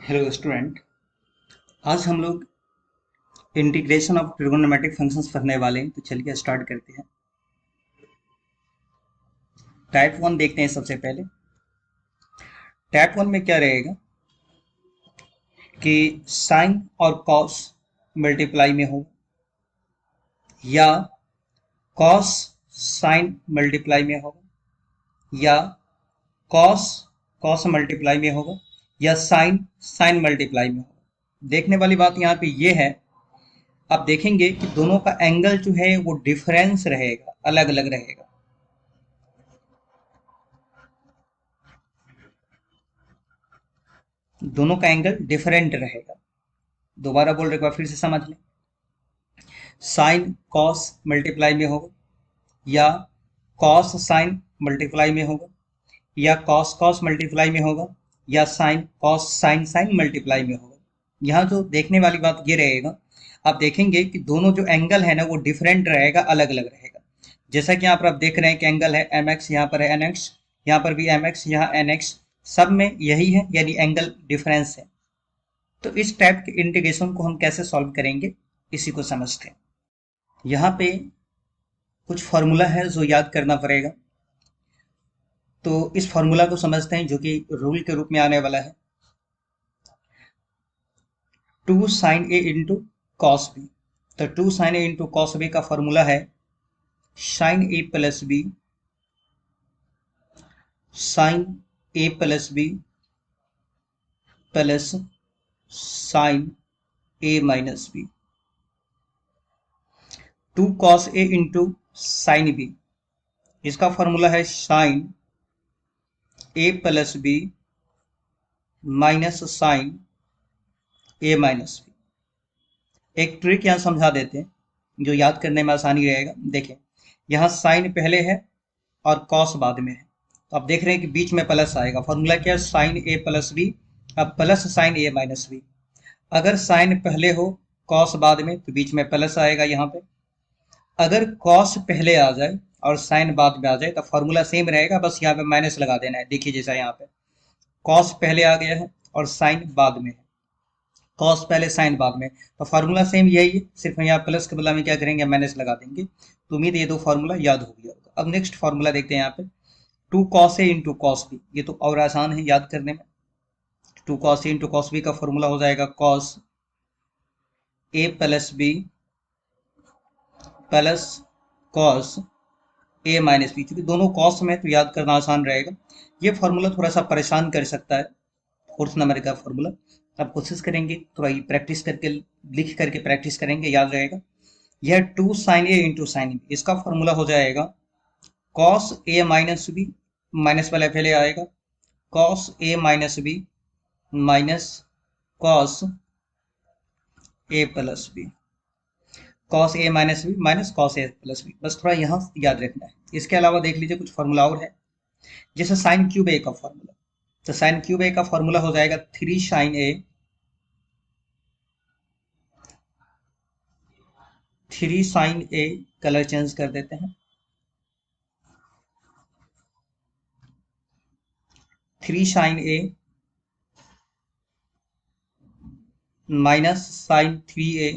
Hello student. आज हम लोग इंटीग्रेशन ऑफ ट्रिगोनोमेट्रिक फंक्शंस पढ़ने वाले हैं, तो चलिए स्टार्ट करते हैं। टाइप वन देखते हैं। सबसे पहले टाइप वन में क्या रहेगा कि साइन और कॉस मल्टीप्लाई में हो, या कॉस साइन मल्टीप्लाई में होगा, या कॉस कॉस मल्टीप्लाई में होगा, या साइन साइन मल्टीप्लाई में होगा। देखने वाली बात यहाँ पे ये है, आप देखेंगे कि दोनों का एंगल जो है वो डिफरेंस रहेगा, अलग अलग रहेगा। दोनों का एंगल डिफरेंट रहेगा। दोबारा बोल रहे, एक बार फिर से समझ लें। साइन कॉस मल्टीप्लाई में होगा, या कॉस साइन मल्टीप्लाई में होगा, या कॉस कॉस मल्टीप्लाई में होगा, या sine cos sine sine multiply में होगा। यहाँ जो देखने वाली बात ये रहेगा, आप देखेंगे कि दोनों जो एंगल है ना वो डिफरेंट रहेगा, अलग अलग रहेगा। जैसा कि यहाँ पर आप देख रहे हैं कि एंगल है एम एक्स, यहाँ पर है एन एक्स, यहाँ पर भी एम एक्स, यहाँ एन एक्स, सब में यही है, यानी एंगल डिफरेंस है। तो इस टाइप के इंटीग्रेशन को हम कैसे सॉल्व करेंगे, इसी को समझते हैं। यहाँ पे कुछ फॉर्मूला है जो याद करना पड़ेगा, तो इस फॉर्मूला को समझते हैं, जो कि रूल के रूप में आने वाला है। 2 साइन ए इंटू कॉस बी। तो 2 साइन ए इंटू कॉस बी का फॉर्मूला है sign A plus B sign A plus B plus sign A minus B. 2 cos A into sine B, इसका फॉर्मूला है साइन ए प्लस बी माइनस साइन ए minus B. एक trick यहाँ समझा देते हैं जो याद करने में आसानी रहेगा। देखें, यहाँ साइन पहले है और कॉस बाद में है, तो आप देख रहे हैं कि बीच में प्लस आएगा। फॉर्मूला क्या है? साइन ए प्लस बी, अब प्लस साइन ए माइनस बी। अगर साइन पहले हो कॉस बाद में, तो बीच में प्लस आएगा यहाँ पे। अगर कॉस पहले आ जाए और साइन बाद में आ जाए, तो फॉर्मूला सेम रहेगा, बस यहाँ पे माइनस लगा देना है। देखिए, जैसा यहाँ पे कॉस पहले आ गया है और साइन बाद में है, कॉस पहले साइन बाद में, तो फार्मूला सेम यही है, सिर्फ यहाँ प्लस के बदला में क्या करेंगे, माइनस लगा देंगे। तो उम्मीद ये दो फार्मूला याद हो गया होगा। अब नेक्स्ट फार्मूला देखते हैं यहाँ पे, 2 cos A into cos B. ये तो और आसान है याद करने में। 2 cos A into cos B का फॉर्मूला हो जाएगा cos A plus B plus cos A minus B. क्योंकि दोनों कॉस में, तो याद करना आसान रहेगा। ये फॉर्मूला थोड़ा सा परेशान कर सकता है, फोर्थ नंबर का फॉर्मूला। आप कोशिश करेंगे थोड़ा प्रैक्टिस करके, लिख करके प्रैक्टिस करेंगे, याद रहेगा। यह 2 साइन ए इंटू साइन बी, इसका फॉर्मूला हो जाएगा cos A minus B, minus वाला पहले आएगा, cos A minus B minus cos A plus B. Cos A minus B minus cos A plus B, बस थोड़ा यहाँ याद रखना है। इसके अलावा देख लीजिए कुछ फॉर्मूला और है, जैसे साइन क्यूब ए का फॉर्मूला। तो साइन क्यूब ए का फॉर्मूला हो जाएगा 3 sine A 3 sine A, colour change कर देते हैं, 3 sine A minus sine 3 A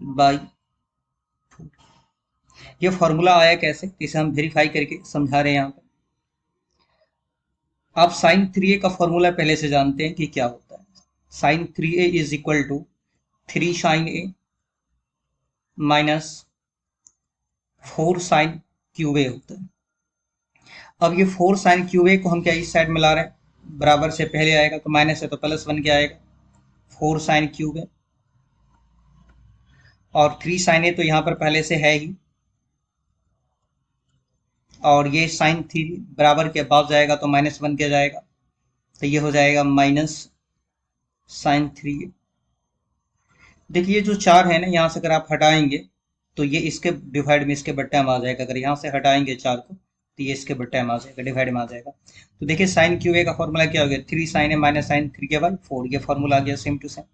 by. ये फॉर्मूला आया कैसे, इसे हम वेरीफाई करके समझा रहे हैं यहाँ पे। आप साइन 3a का फॉर्मूला पहले से जानते हैं कि क्या होता है। Sine 3a is equal to 3 sine A minus 4 sine cube a होता है। अब ये 4 साइन क्यूब ए को हम क्या इस साइड में ला रहे हैं, बराबर से पहले आएगा, तो माइनस है तो प्लस बन के आएगा 4 साइन क्यूब ए, और 3 साइन ए तो यहाँ पर पहले से है ही, और ये साइन 3 बराबर के बाद जाएगा तो माइनस बन के जाएगा, तो ये हो जाएगा माइनस साइन 3। देखिए जो 4 है ना, यहाँ से अगर आप हटाएंगे तो ये इसके डिवाइड में इसके बट्टे में आ जाएगा। अगर यहाँ से हटाएंगे 4 को, तो ये इसके बट्टे में आ जाएगा, डिवाइड में आ जाएगा। तो देखिए साइन क्यू ए का फॉर्मूला क्या हो गया, 3 साइन ए माइनस साइन 3 के बाद 4, ये फॉर्मूला आ गया सेम टू सेम।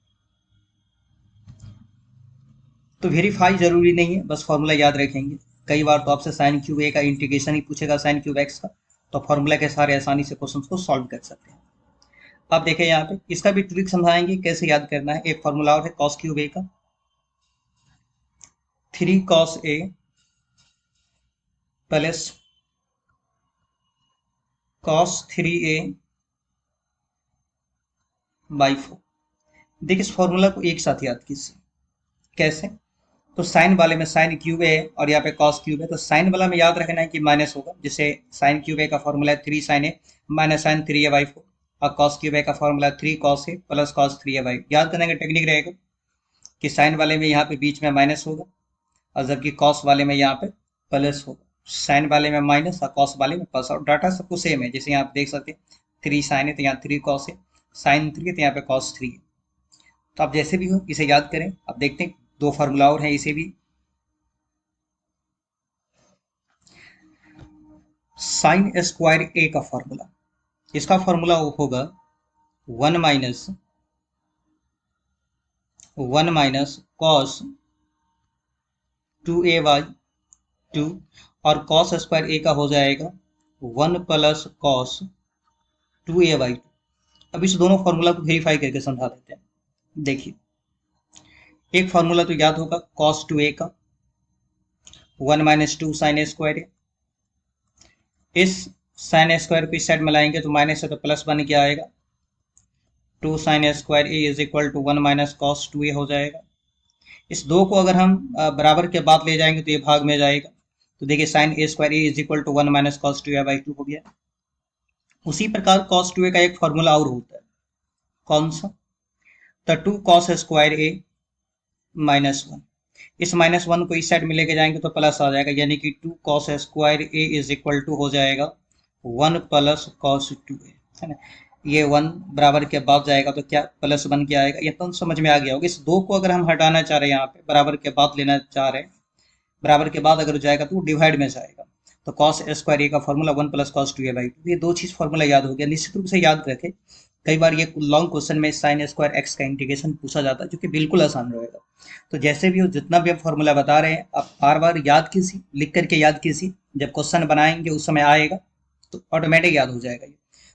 तो वेरीफाई जरूरी नहीं है, बस फॉर्मूला याद रखेंगे। कई बार तो आपसे साइन क्यूब ए का इंटीग्रेशन ही पूछेगा, साइन क्यूब एक्स का, तो फॉर्मूला के सारे आसानी से क्वेश्चन को सॉल्व कर सकते हैं। अब देखें यहाँ पे इसका भी ट्रिक समझाएंगे कैसे याद करना है। एक फॉर्मूला और है कॉस क्यूब ए का, 3 cos a plus cos 3a by 4। देखिए इस फॉर्मूला को एक साथ याद कीजिए। कैसे? तो साइन वाले में साइन क्यूब है और यहाँ पे कॉस क्यूब है, तो साइन वाला में याद रखना है कि माइनस होगा, जिसे साइन क्यूब ए का फॉर्मूला है 3 sin a minus sine 3a by 4, और कॉस क्यूब ए का formula 3 cos a plus cos 3a by. याद करने का टेक्निक रहेगा कि साइन वाले में यहाँ पे बीच में माइनस होगा और जबकि कॉस वाले में यहाँ पे प्लस होगा। साइन वाले में माइनस और कॉस वाले में प्लस, और डाटा सबको सेम है। जैसे यहाँ आप देख सकते हैं 3 sin है तो यहाँ 3 cos है, साइन 3 है तो यहाँ पे cos 3 है। तो आप जैसे भी हो इसे याद करें। अब देखते हैं दो फार्मूला और हैं इसे भी। साइन स्क्वायर ए का फॉर्मूला, इसका फॉर्मूला होगा 1 माइनस कॉस 2a/2, और कॉस स्क्वायर ए का हो जाएगा 1 प्लस कॉस 2a/2। अब इस दोनों फॉर्मूला को वेरीफाई करके समझा देते हैं। देखिए एक फॉर्मूला तो याद होगा कॉस 2a का, 1 माइनस 2 साइन स्क्वायर ए। इस साइन स्क्वायर को इस साइड में लाएंगे तो माइनस है तो प्लस बन के आएगा, 2 sine square A is equal to 1 minus cos 2a हो जाएगा। इस दो को अगर हम बराबर के बाद ले जाएंगे तो ये भाग में जाएगा, तो देखिए sine A square A is equal to 1 minus cos 2a/2 हो गया। उसी प्रकार कॉस 2a का एक फॉर्मूला और होता है, कौन सा? तो 2 cos स्क्वायर ए माइनस 1। इस माइनस 1 को इस साइड में लेके जाएंगे तो प्लस आ जाएगा, यानी कि 2 cos square A is equal to हो जाएगा 1 प्लस cos 2a, है ना। ये 1 बराबर के बाद जाएगा तो क्या प्लस बन के आएगा। ये तो समझ में आ गया होगा। इस दो को अगर हम हटाना चाह रहे हैं, यहाँ पे बराबर के बाद लेना चाह रहे हैं, बराबर के बाद अगर जाएगा तो वो डिवाइड में जाएगा। तो cos स्क्वायर ए का फॉर्मूला 1 प्लस cos 2a/2। ये दो चीज फॉर्मूला याद हो गया। निश्चित रूप से याद रखें, कई बार ये लॉन्ग क्वेश्चन में साइन स्क्वायर एक्स का इंटीग्रेशन पूछा जाता है, जो कि बिल्कुल आसान रहेगा। तो जैसे भी हो, जितना भी आप फॉर्मूला बता रहे हैं आप बार बार याद कीजिए, लिख करके याद कीजिए। जब क्वेश्चन बनाएंगे उस समय आएगा तो ऑटोमेटिक याद हो जाएगा ये।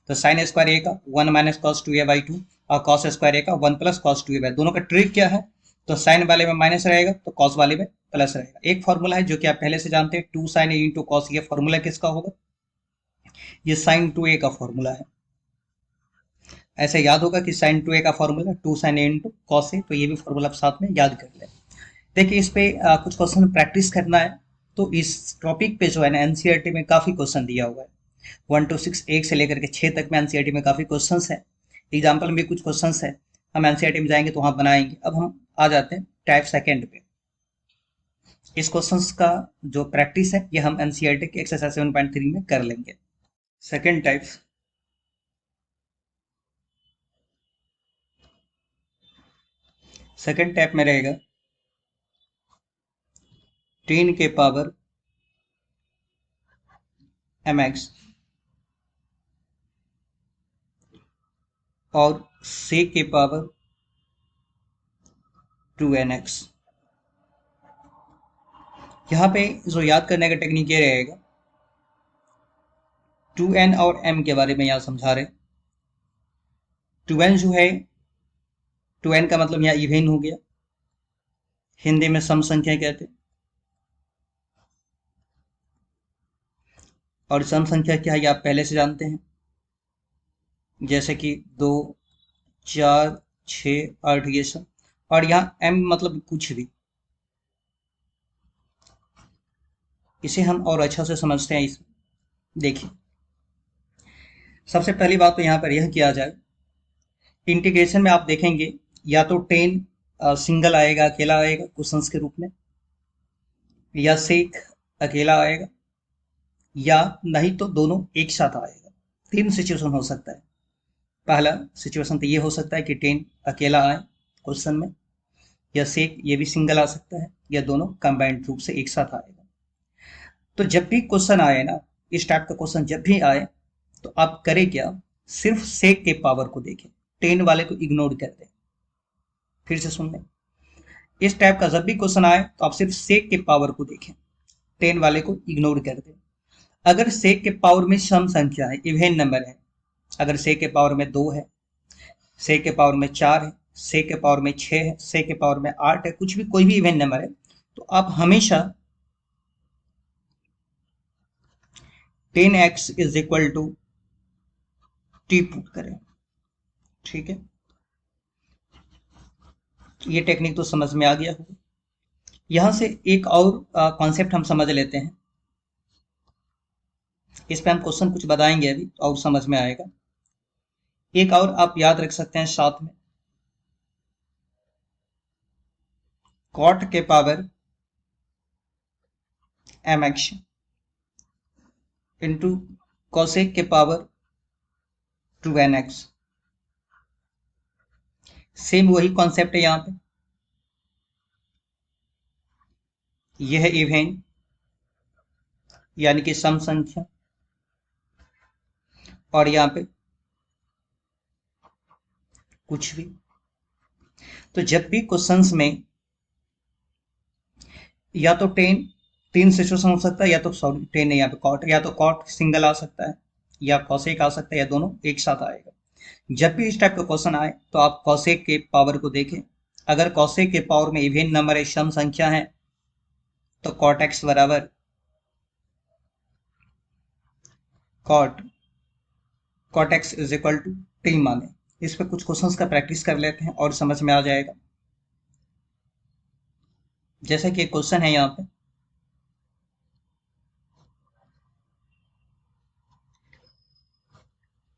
तो साइन स्क्वायर ए का 1 माइनस कॉस 2a/2 और कॉस स्क्वायर ए का 1 प्लस कॉस 2a/2। दोनों का ट्रिक क्या है? तो साइन वाले में माइनस रहेगा तो कॉस वाले में प्लस रहेगा। एक फॉर्मूला है जो कि आप पहले से जानते हैं, 2 sin a इंटू कॉस। ये फॉर्मूला किसका होगा? ये साइन 2a का फॉर्मूला है। ऐसे याद होगा कि साइन 2a का formula 2 sin a into cos है, तो ये भी फॉर्मूला आप साथ में याद कर लें। देखिए इस पे कुछ क्वेश्चन प्रैक्टिस करना है। तो इस टॉपिक पे जो है ना एनसीईआरटी में काफी क्वेश्चन दिया हुआ है, 1 to 6 1 से लेकर के 6 तक में एनसीईआरटी में काफी क्वेश्चंस है। एग्जाम्पल में कुछ क्वेश्चंस है, हम एनसीईआरटी में जाएंगे तो वहां बनाएंगे। अब हम आ जाते हैं टाइप सेकंड पे। इस क्वेश्चंस का जो प्रैक्टिस है ये हम एनसीईआरटी के एक्सरसाइज 7.3 में कर लेंगे। सेकंड टाइप, सेकंड टाइप में रहेगा 10 के पावर mx और c के पावर 2nx। यहाँ पे जो याद करने का टेक्निक ये रहेगा, 2n और m के बारे में यहाँ समझा रहे। 2n जो है, 2n का मतलब यहाँ इवेन हो गया, हिंदी में सम संख्या कहते हैं। और सम संख्या क्या है ये आप पहले से जानते हैं, जैसे कि 2 4 6 8 ये सब। और यहाँ m मतलब कुछ भी। इसे हम और अच्छा से समझते हैं। इस देखिए सबसे पहली बात तो यहाँ पर यह किया जाए, इंटीग्रेशन में आप देखेंगे या तो 10 सिंगल आएगा, अकेला आएगा क्वेश्चंस के रूप में, या सेक अकेला आएगा, या नहीं तो दोनों एक साथ आएगा। तीन सिचुएशन हो सकता है। पहला सिचुएशन तो ये हो सकता है कि 10 अकेला आए क्वेश्चन में, या सेक ये भी सिंगल आ सकता है, या दोनों कंबाइंड रूप से एक साथ आएगा। तो जब भी क्वेश्चन आए ना, इस टाइप का क्वेश्चन जब भी आए तो आप करें क्या, सिर्फ सेक के पावर को देखें, 10 वाले को इग्नोर कर दें। फिर से सुन लें, इस टाइप का जब भी क्वेश्चन आए तो आप सिर्फ सेक के पावर को देखें, 10 वाले को इग्नोर कर दें। अगर सेक के पावर में सम संख्या है, इवेन नंबर है, अगर सेक के पावर में 2 है से के पावर में 4 है, से के पावर में 6 है, से के पावर में 8 है, कुछ भी कोई भी इवन नंबर है, तो आप हमेशा 10x is equal to T put करें। ठीक है, ये टेक्निक तो समझ में आ गया होगा। यहां से एक और कॉन्सेप्ट हम समझ लेते हैं, इस पे हम क्वेश्चन कुछ बताएंगे अभी और समझ में आएगा। एक और आप याद रख सकते हैं साथ में, कॉट के पावर mx इंटू कॉसेक के पावर 2nx। सेम वही कॉन्सेप्ट है यहाँ पे, यह इवेंट यानी कि सम संख्या, और यहाँ पे कुछ भी। तो जब भी क्वेश्चंस में या तो 3 सिचुएशन हो सकता है, या तो सॉरी 10 नहीं, यहाँ पे कॉट, या तो कॉट सिंगल आ सकता है या कॉसेक आ सकता है, या दोनों एक साथ आएगा। जब भी इस टाइप का क्वेश्चन आए तो आप कॉसेक के पावर को देखें। अगर कॉसेक के पावर में इवन नंबर है, सम संख्या है, तो कॉट एक्स बराबर cot X is equal to T माने। इस पे कुछ क्वेश्चंस का प्रैक्टिस कर लेते हैं और समझ में आ जाएगा। जैसा कि एक क्वेश्चन है यहाँ पे,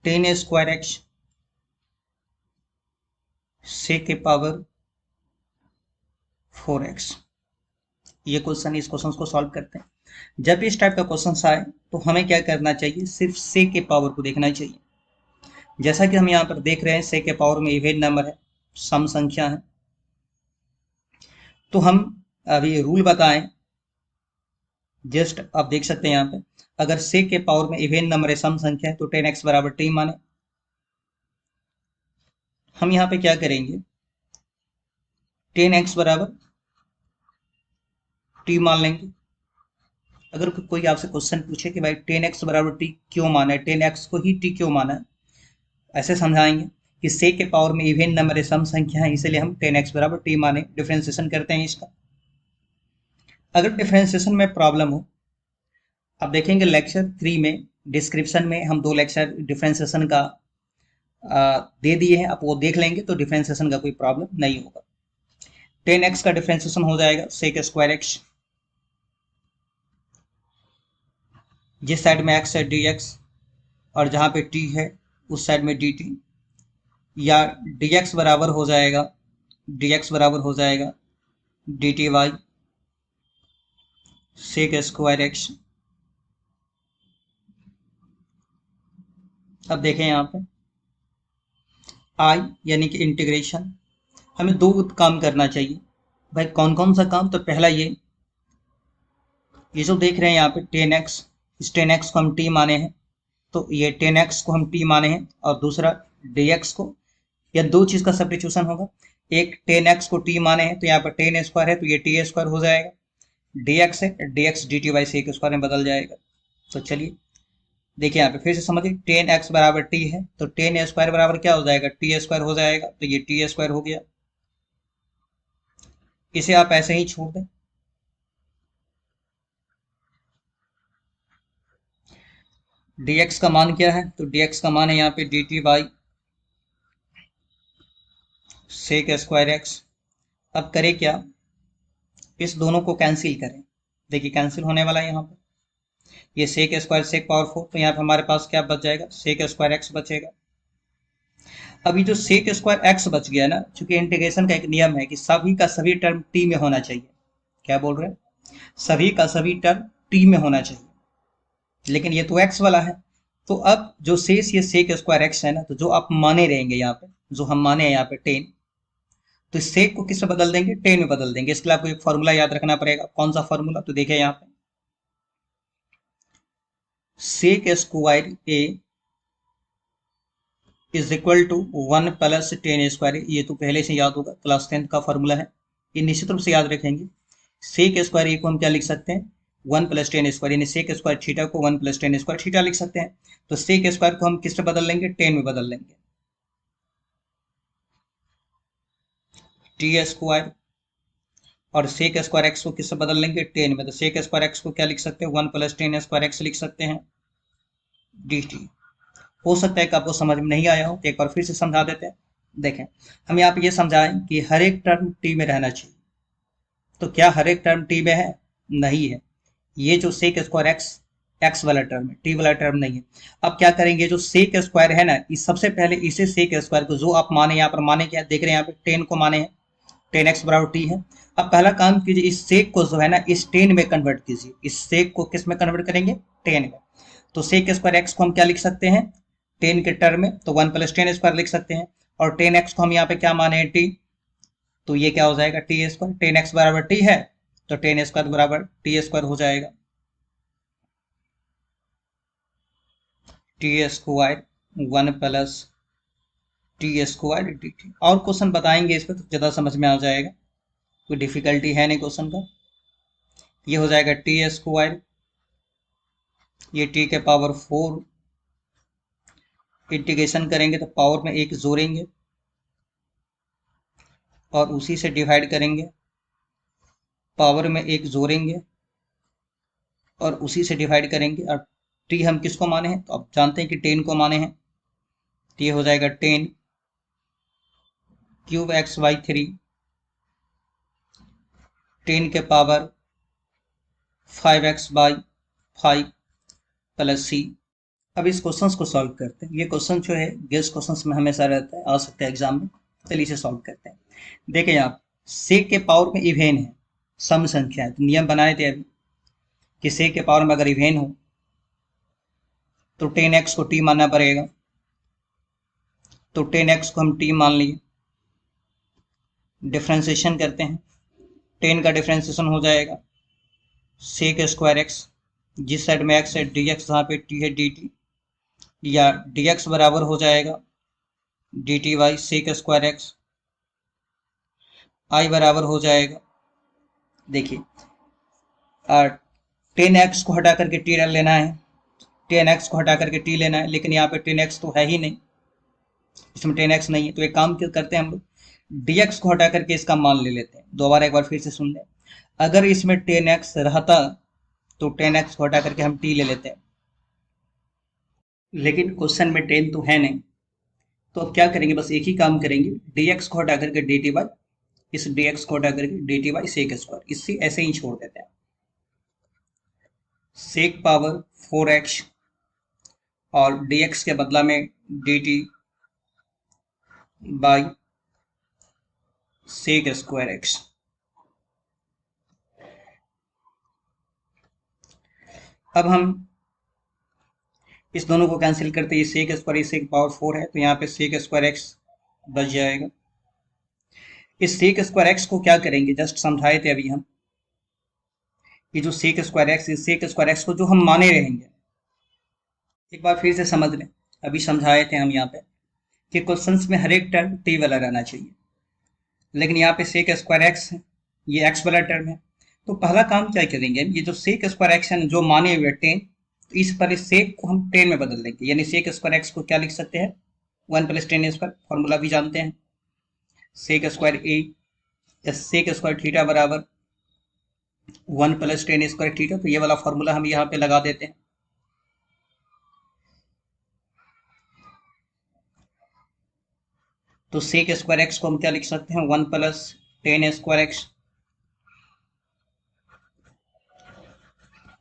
टेन स्क्वायर एक्स से के पावर 4x। ये क्वेश्चन, इस क्वेश्चन को सॉल्व करते हैं। जब इस टाइप का क्वेश्चन आए तो हमें क्या करना चाहिए, सिर्फ से के पावर को देखना चाहिए। जैसा कि हम यहाँ पर देख रहे हैं, से के पावर में इवेन नंबर है, सम संख्या है, तो हम अभी रूल बताएं। जस्ट आप देख सकते हैं यहाँ पे, अगर से के पावर में इवेन नंबर है, सम संख्या है, तो 10x बराबर टी माने। हम यहाँ पे क्या करेंगे, 10x बराबर टी मान लेंगे। अगर कोई आपसे क्वेश्चन पूछे कि भाई 10x बराबर टी क्यों माना है, 10x को ही टी क्यों माना है, ऐसे समझाएंगे कि से के पावर में इवेन नंबर है, सम संख्या है, इसलिए हम 10x बराबर टी माने। डिफरेंशिएशन करते हैं इसका। अगर डिफरेंशिएशन में प्रॉब्लम हो, आप देखेंगे लेक्चर 3 में डिस्क्रिप्शन में हम 2 लेक्चर डिफरेंशिएशन का दे दिए हैं, आप वो देख लेंगे तो डिफरेंशिएशन का कोई प्रॉब्लम नहीं होगा। 10x का डिफरेंशिएशन हो जाएगा सेक स्क्वायर एक्स, जिस साइड में x है dx, और जहां पे t है उस साइड में dt, या dx बराबर हो जाएगा dt by sec square X. अब देखें यहाँ पे आई यानी कि इंटीग्रेशन, हमें 2 काम करना चाहिए। भाई कौन कौन सा काम, तो पहला ये जो देख रहे हैं यहाँ पे 10x, इस 10x को हम t माने हैं, तो ये 10x को हम t माने हैं, और दूसरा dx को, या 2 चीज का सब्स्टिट्यूशन होगा। एक 10x को t माने हैं तो यहाँ पर 10 स्क्वायर है तो ये t स्क्वायर हो जाएगा, dx है dx dt by sec square में बदल जाएगा। तो चलिए देखिए यहाँ पे फिर से समझिए, 10x बराबर t है तो 10 स्क्वायर बराबर क्या हो जाएगा, t स्क्वायर हो जाएगा, तो ये t स्क्वायर हो गया। इसे आप ऐसे ही छोड़ दें। dx का मान क्या है, तो dx का मान है यहाँ पे dt by sec square X. अब करें क्या, इस दोनों को कैंसिल करें। देखिए कैंसिल होने वाला है यहाँ पे, ये सेक स्क्वायर सेक पावर 4, तो यहाँ पे हमारे पास क्या बच जाएगा, सेक स्क्वायर एक्स बचेगा। अभी जो सेक स्क्वायर एक्स बच गया ना, चूंकि इंटीग्रेशन का एक नियम है कि सभी का सभी टर्म टी में होना चाहिए। क्या बोल रहे हैं, सभी का सभी टर्म टी में होना चाहिए, लेकिन ये तो एक्स वाला है। तो अब जो शेष ये सेक स्क्वायर एक्स है ना, तो जो आप माने रहेंगे यहाँ पे, जो हम माने हैं यहाँ पे 10, तो इस सेक को किस में बदल देंगे, 10 में बदल देंगे। इसके लिए आपको एक फॉर्मूला याद रखना पड़ेगा। कौन सा फॉर्मूला, तो देखिए यहाँ पे sec square A is equal to 1 plus 10 square. ये तो पहले से याद होगा, क्लास 10 का फॉर्मूला है, ये निश्चित रूप से याद रखेंगे। सेक स्क्वायर ए को हम क्या लिख सकते हैं, 1 प्लस 10 स्क्वायर, यानी सेक स्क्वायर थीटा को 1 प्लस 10 स्क्वायर थीटा लिख सकते हैं। तो सेक स्क्वायर को हम किस में बदल लेंगे, 10 में बदल लेंगे। टी स्क्वायर, और सेक स्क्वायर एक्स को किससे बदल लेंगे 10 में, तो सेक स्क्वायर एक्स को क्या लिख सकते हैं 1 प्लस 10 स्क्वायर एक्स लिख सकते हैं डी टी। हो सकता है कि आपको समझ में नहीं आया हो, तो एक बार फिर से समझा देते हैं। देखें, हम यहाँ पे ये समझाएं कि हर एक टर्म टी में रहना चाहिए, तो क्या हर एक टर्म टी में है? नहीं है। ये जो सेक स्क्वायर एक्स एक्स वाला टर्म है, टी वाला टर्म नहीं है। अब क्या करेंगे, जो सेक स्क्वायर है ना, इस सबसे पहले इसे सेक स्क्वायर को जो आप माने, यहाँ पर माने क्या देख रहे हैं, यहाँ पे 10 को माने हैं, 10x बराबर टी है। अब पहला काम कीजिए, इस सेक को जो है ना इस 10 में कन्वर्ट कीजिए। इस सेक को किस में कन्वर्ट करेंगे 10 में। तो सेक स्क्वायर एक्स को हम क्या लिख सकते हैं 10 के टर्म में, तो 1 प्लस 10 स्क्वायर लिख सकते हैं। और 10x को हम यहाँ पे क्या माने हैं टी, तो ये क्या हो जाएगा टी स्क्वायर। 10x बराबर टी है, तो 10 स्क्वायर बराबर टी स्क्वायर हो जाएगा, T square 1 plus T square D T. और क्वेश्चन बताएंगे इस पर, तो ज़्यादा समझ में आ जाएगा, कोई डिफिकल्टी है नहीं क्वेश्चन का। ये हो जाएगा टी स्क्वायर, ये टी के पावर 4, इंटीग्रेशन करेंगे तो पावर में एक जोड़ेंगे और उसी से डिवाइड करेंगे, पावर में एक जोड़ेंगे और उसी से डिवाइड करेंगे। और टी हम किसको माने हैं, तो आप जानते हैं कि 10 को माने हैं, तो ये हो जाएगा 10 क्यूब एक्स बाई 3, 10 के power 5x by 5 plus c. अब इस क्वेश्चन को सॉल्व करते हैं। ये क्वेश्चन जो है गेस क्वेश्चन में हमेशा रहता है, आ सकता है एग्जाम में। चलिए इसे सॉल्व करते हैं। देखें आप, सेक के पावर में इवेन है, सम संख्या है, तो नियम बनाए थे अभी कि सेक के पावर में अगर इवेन हो तो 10x को टी मानना पड़ेगा, तो 10x को हम टी मान लिए। डिफ्रेंसिएशन करते हैं, 10 का डिफ्रेंसिएशन हो जाएगा सेक स्क्वायर एक्स, जिस साइड में एक्स है डी एक्स, जहाँ पे टी है डी टी, या डी एक्स बराबर हो जाएगा D T y sec square x. I बराबर हो जाएगा, देखिए 10x को हटा करके टी लेना है, 10x को हटा करके टी लेना है, लेकिन यहाँ पे 10x तो है ही नहीं, इसमें 10x नहीं है। तो एक काम क्यों करते हैं हम लोग, dx को हटा करके इसका मान ले लेते हैं। दोबारा एक बार फिर से सुन लें, अगर इसमें 10x रहता तो 10x को हटा करके हम t ले लेते हैं, लेकिन क्वेश्चन में 10 तो है नहीं। तो अब क्या करेंगे, बस एक ही काम करेंगे, dx को हटा करके dt बाई, इस dx को हटा करके dt बाई सेक स्क्वायर, इससे ऐसे ही छोड़ देते हैं। सेक पावर 4x और dx के बदला में dt by sec square X. अब हम इस दोनों को कैंसिल करते हैं, ये सेक स्क्वायर सेक पावर 4 है, तो यहाँ पे सेक स्क्वायर एक्स बच जाएगा। इस सेक स्क्वायर एक्स को क्या करेंगे, जस्ट समझाए थे अभी हम, ये जो सेक स्क्वायर एक्स, इस सेक स्क्वायर एक्स को जो हम माने रहेंगे, एक बार फिर से समझ लें। अभी समझाए थे हम यहाँ पे कि क्वेश्चंस में हर एक टर्म टी वाला रहना चाहिए, लेकिन यहाँ पे सेक स्क्वायर एक्स है, ये एक्स वाला टर्म है। तो पहला काम क्या करेंगे, ये जो सेक स्क्वायर एक्स है जो माने हुए 10, तो इस पर इस सेक को हम 10 में बदल देंगे, यानी सेक स्क्वायर एक्स को क्या लिख सकते हैं 1 प्लस 10 स्क्वायर, फॉर्मूला भी जानते हैं, सेक स्क्वायर ए या सेक स्क्वायर थीटा बराबर 1 प्लस 10 स्क्वायर थीटा। तो ये वाला फॉर्मूला हम यहाँ पे लगा देते हैं। तो सेक स्क्वायर एक्स को हम क्या लिख सकते हैं 1 प्लस 10 स्क्वायर एक्स,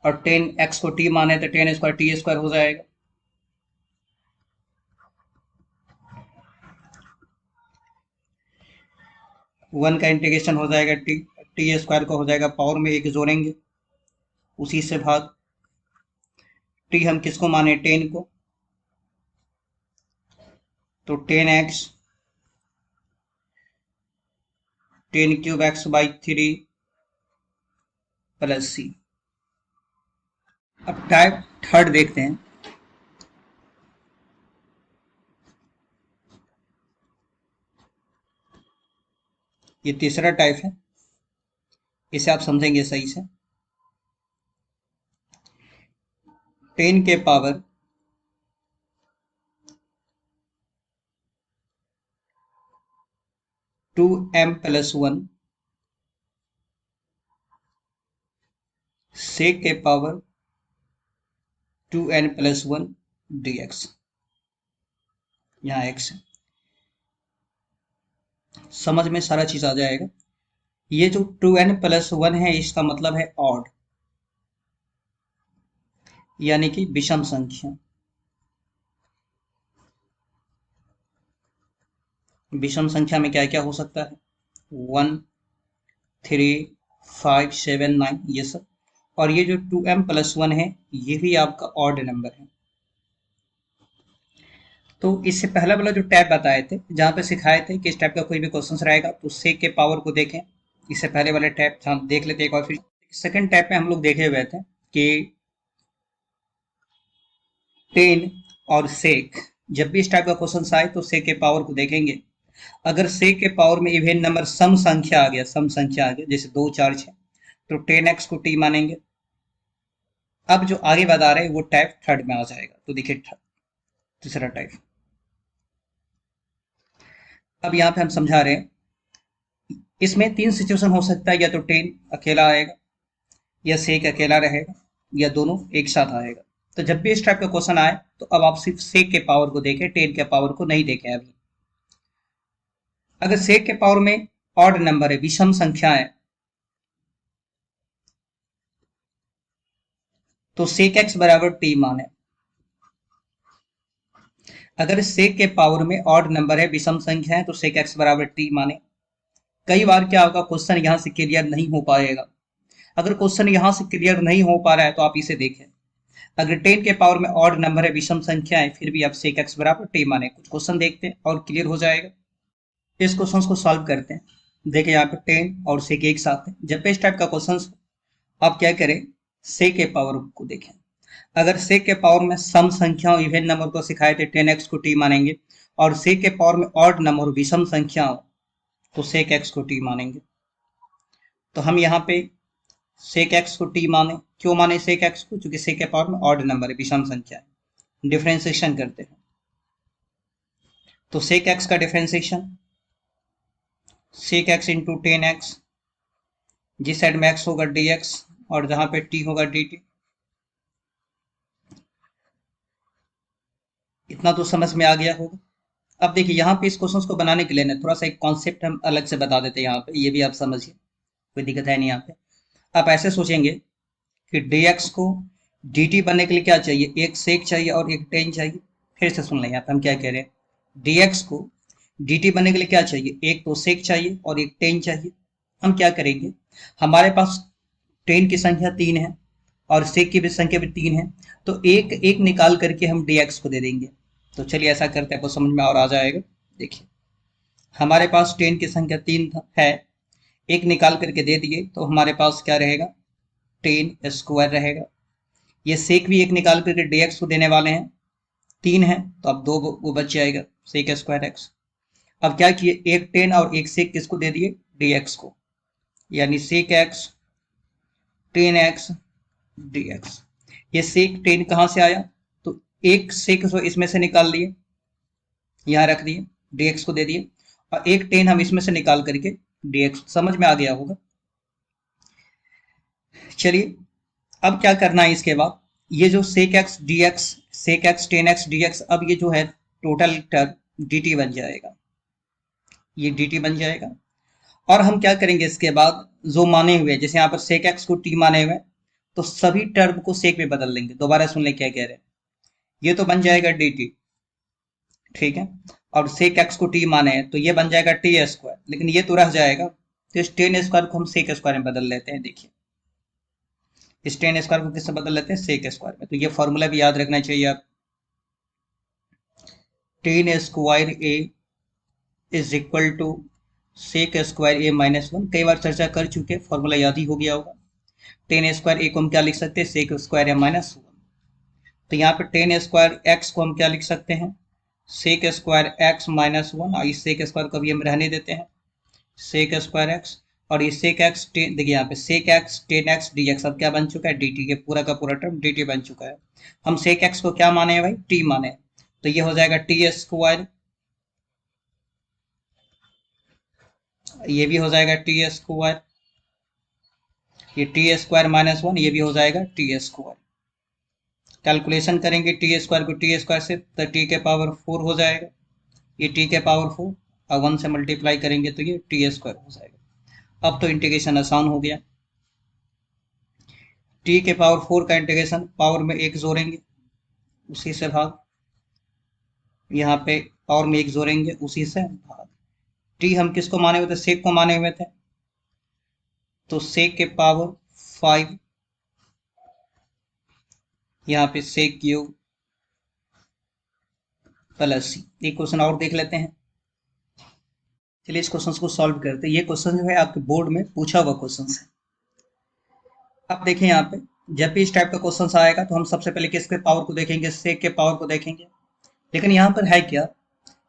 और 10x को t माने तो 10 स्क्वायर टी स्क्वायर हो जाएगा। वन का इंटीग्रेशन हो जाएगा टी, टी स्क्वायर को हो जाएगा पावर में एक जोड़ेंगे, उसी से भाग। टी हम किसको माने 10 को, तो 10x 10 cube x by 3 plus c. अब टाइप थर्ड देखते हैं। ये तीसरा टाइप है, इसे आप समझेंगे सही से। 10 के पावर 2m+1 sec के पावर 2n+1 dx, यहाँ x है। समझ में सारा चीज आ जाएगा। ये जो 2n+1 है इसका मतलब है ऑड, यानी कि विषम संख्या। विषम संख्या में क्या क्या हो सकता है? 1, 3, 5, 7, 9 ये सब। और ये जो 2m+1 है ये भी आपका ऑड नंबर है। तो इससे पहला वाला जो टैब बताए थे, जहाँ पे सिखाए थे कि इस टाइप का कोई भी क्वेश्चन रहेगा तो सेक के पावर को देखें। इससे पहले वाले टैब हम देख लेते हैं एक बार फिर। सेकंड टैब पे हम लोग देखे हुए थे कि 10 और सेक, जब भी इस टाइप का क्वेश्चन आए तो सेक के पावर को देखेंगे। अगर सेक के पावर में इवेन नंबर सम संख्या आ गया, सम संख्या आ गया, जैसे 2, 4, 6, तो 10x को t मानेंगे। अब जो आगे बता रहे हैं वो टाइप थर्ड में आ जाएगा। तो देखिए तीसरा टाइप। अब यहाँ पे हम समझा रहे हैं, इसमें 3 सिचुएशन हो सकता है, या तो 10 अकेला आएगा, या सेक अकेला रहेगा, या दोनों एक साथ आएगा। तो जब भी इस टाइप का क्वेश्चन आए तो अब आप सिर्फ सेक के पावर को देखें, 10 के पावर को नहीं देखें अभी। अगर सेक के पावर में ऑड नंबर है, विषम संख्या है, तो सेक एक्स बराबर टी माने। अगर सेक के पावर में ऑड नंबर है, विषम संख्या है, तो सेक एक्स बराबर टी माने। कई बार क्या होगा, क्वेश्चन यहां से क्लियर नहीं हो पाएगा। अगर क्वेश्चन यहां से क्लियर नहीं हो पा रहा है तो आप इसे देखें। अगर 10 के पावर में ऑड नंबर है, विषम संख्या है, फिर भी आप सेक एक्स बराबर टी माने। कुछ क्वेश्चन देखते हैं और क्लियर हो जाएगा। इस क्वेश्चन को सॉल्व करते हैं। देखिए यहाँ पे 10 और सेक एक साथ है। जब भी इस टाइप का क्वेश्चन आप क्या करें, सेक के पावर को देखें। अगर सेक के पावर में सम संख्या और इवेन नंबर को सिखाए थे, 10x को टी मानेंगे। और सेक के पावर में ऑड नंबर विषम संख्या हो तो सेक एक्स को टी मानेंगे। तो हम यहाँ पे सेक एक्स को टी माने। क्यों माने सेक एक्स को? क्योंकि सेक के पावर में ऑड नंबर है, विषम संख्या है। डिफरेंशिएशन करते हैं तो सेक एक्स का differentiation sec X into 10x, जिस साइड में x होगा dx और जहां पे t होगा dt। इतना तो समझ में आ गया होगा। अब देखिए यहाँ पे इस क्वेश्चन को बनाने के लिए ना थोड़ा सा एक कॉन्सेप्ट हम अलग से बता देते हैं यहाँ पे, ये भी आप समझिए, कोई दिक्कत है नहीं यहाँ पे। आप ऐसे सोचेंगे कि dx को dt बनने के लिए क्या चाहिए, एक सेक चाहिए और एक टेन चाहिए। फिर से सुन लें यहाँ पे हम क्या कह रहे हैं। dx को dt बनने के लिए क्या चाहिए, एक तो सेक चाहिए और एक टेन चाहिए। हम क्या करेंगे, हमारे पास टेन की संख्या 3 है और सेक की भी संख्या भी 3 है, तो एक एक निकाल करके हम dx को दे देंगे। तो चलिए ऐसा करते हैं, आपको समझ में और आ जाएगा। देखिए हमारे पास 10 की संख्या 3 है, एक निकाल करके दे दिए तो हमारे पास क्या रहेगा, 10 स्क्वायर रहेगा। ये सेक भी एक निकाल करके dx को देने वाले हैं, 3 है तो अब 2 वो बच जाएगा, सेक स्क्वायर एक्स। अब क्या किए, एक 10 और एक सेक किसको दे दिए, dx को, यानी सेक एक्स 10x dx। ये सेक 10 कहाँ से आया, तो एक सेक तो इसमें से निकाल लिए, यहाँ रख दिए, dx को दे दिए, और एक 10 हम इसमें से निकाल करके dx। समझ में आ गया होगा। चलिए अब क्या करना है इसके बाद, ये जो sec X D X, sec X 10x dx, अब ये जो है टोटल टर्म dt बन जाएगा, ये dt बन जाएगा। और हम क्या करेंगे इसके बाद, जो माने हुए जैसे यहाँ पर सेक एक्स को t माने हुए, तो सभी टर्म को सेक में बदल देंगे। दोबारा सुन ले क्या कह रहे हैं। ये तो बन जाएगा dt, ठीक है, और सेक एक्स को t माने हैं तो ये बन जाएगा टी स्क्वायर, लेकिन ये तो रह जाएगा, तो इस 10 स्क्वायर को हम सेक स्क्वायर में बदल लेते हैं। देखिए इस 10 स्क्वायर को किससे बदल लेते हैं, सेक स्क्वायर में। तो ये फॉर्मूला भी याद रखना चाहिए आप, 10 square A is equal to sec square A minus 1। कई बार चर्चा कर चुके, फॉर्मूला याद ही हो गया होगा। 10 स्क्वायर ए को हम क्या लिख सकते हैं, सेक स्क्वायर ए माइनस 1। तो यहाँ पे 10 स्क्वायर एक्स को हम क्या लिख सकते हैं, सेक स्क्वायर एक्स माइनस 1, और इस सेक स्क्वायर को भी हम रहने देते हैं, सेक स्क्वायर एक्स। और ये सेक एक्स देखिए यहाँ पे सेक एक्स 10x dx अब क्या बन चुका है, dt के पूरा का पूरा टर्म dt बन चुका है। हम सेक एक्स को क्या माने हैं भाई, t माने, तो ये हो जाएगा टी स्क्वायर ये भी हो जाएगा टी स्क्वायर, ये टी स्क्वायर माइनस 1 ये भी हो जाएगा टी स्क्वायर। कैलकुलेशन करेंगे टी स्क्वायर को टी स्क्वायर से तो टी के पावर 4 हो जाएगा, ये टी के पावर 4 और 1 से मल्टीप्लाई करेंगे तो ये टी स्क्वायर हो जाएगा। अब तो इंटीग्रेशन आसान हो गया। टी के पावर 4 का इंटीग्रेशन पावर में एक जोड़ेंगे उसी से भाग, यहाँ पे पावर में एक जोड़ेंगे उसी से भाग। टी हम किसको माने हुए थे, सेक को माने हुए थे, तो सेक के पावर 5, यहाँ पे सेक क्यूब प्लस सी। एक क्वेश्चन और देख लेते हैं, चलिए इस क्वेश्चन को सॉल्व करते हैं। ये क्वेश्चन जो है आपके बोर्ड में पूछा हुआ क्वेश्चन है। अब देखें यहाँ पे जब भी इस टाइप का क्वेश्चन आएगा तो हम सबसे पहले किसके पावर को देखेंगे, सेक के पावर को देखेंगे। लेकिन यहाँ पर है क्या,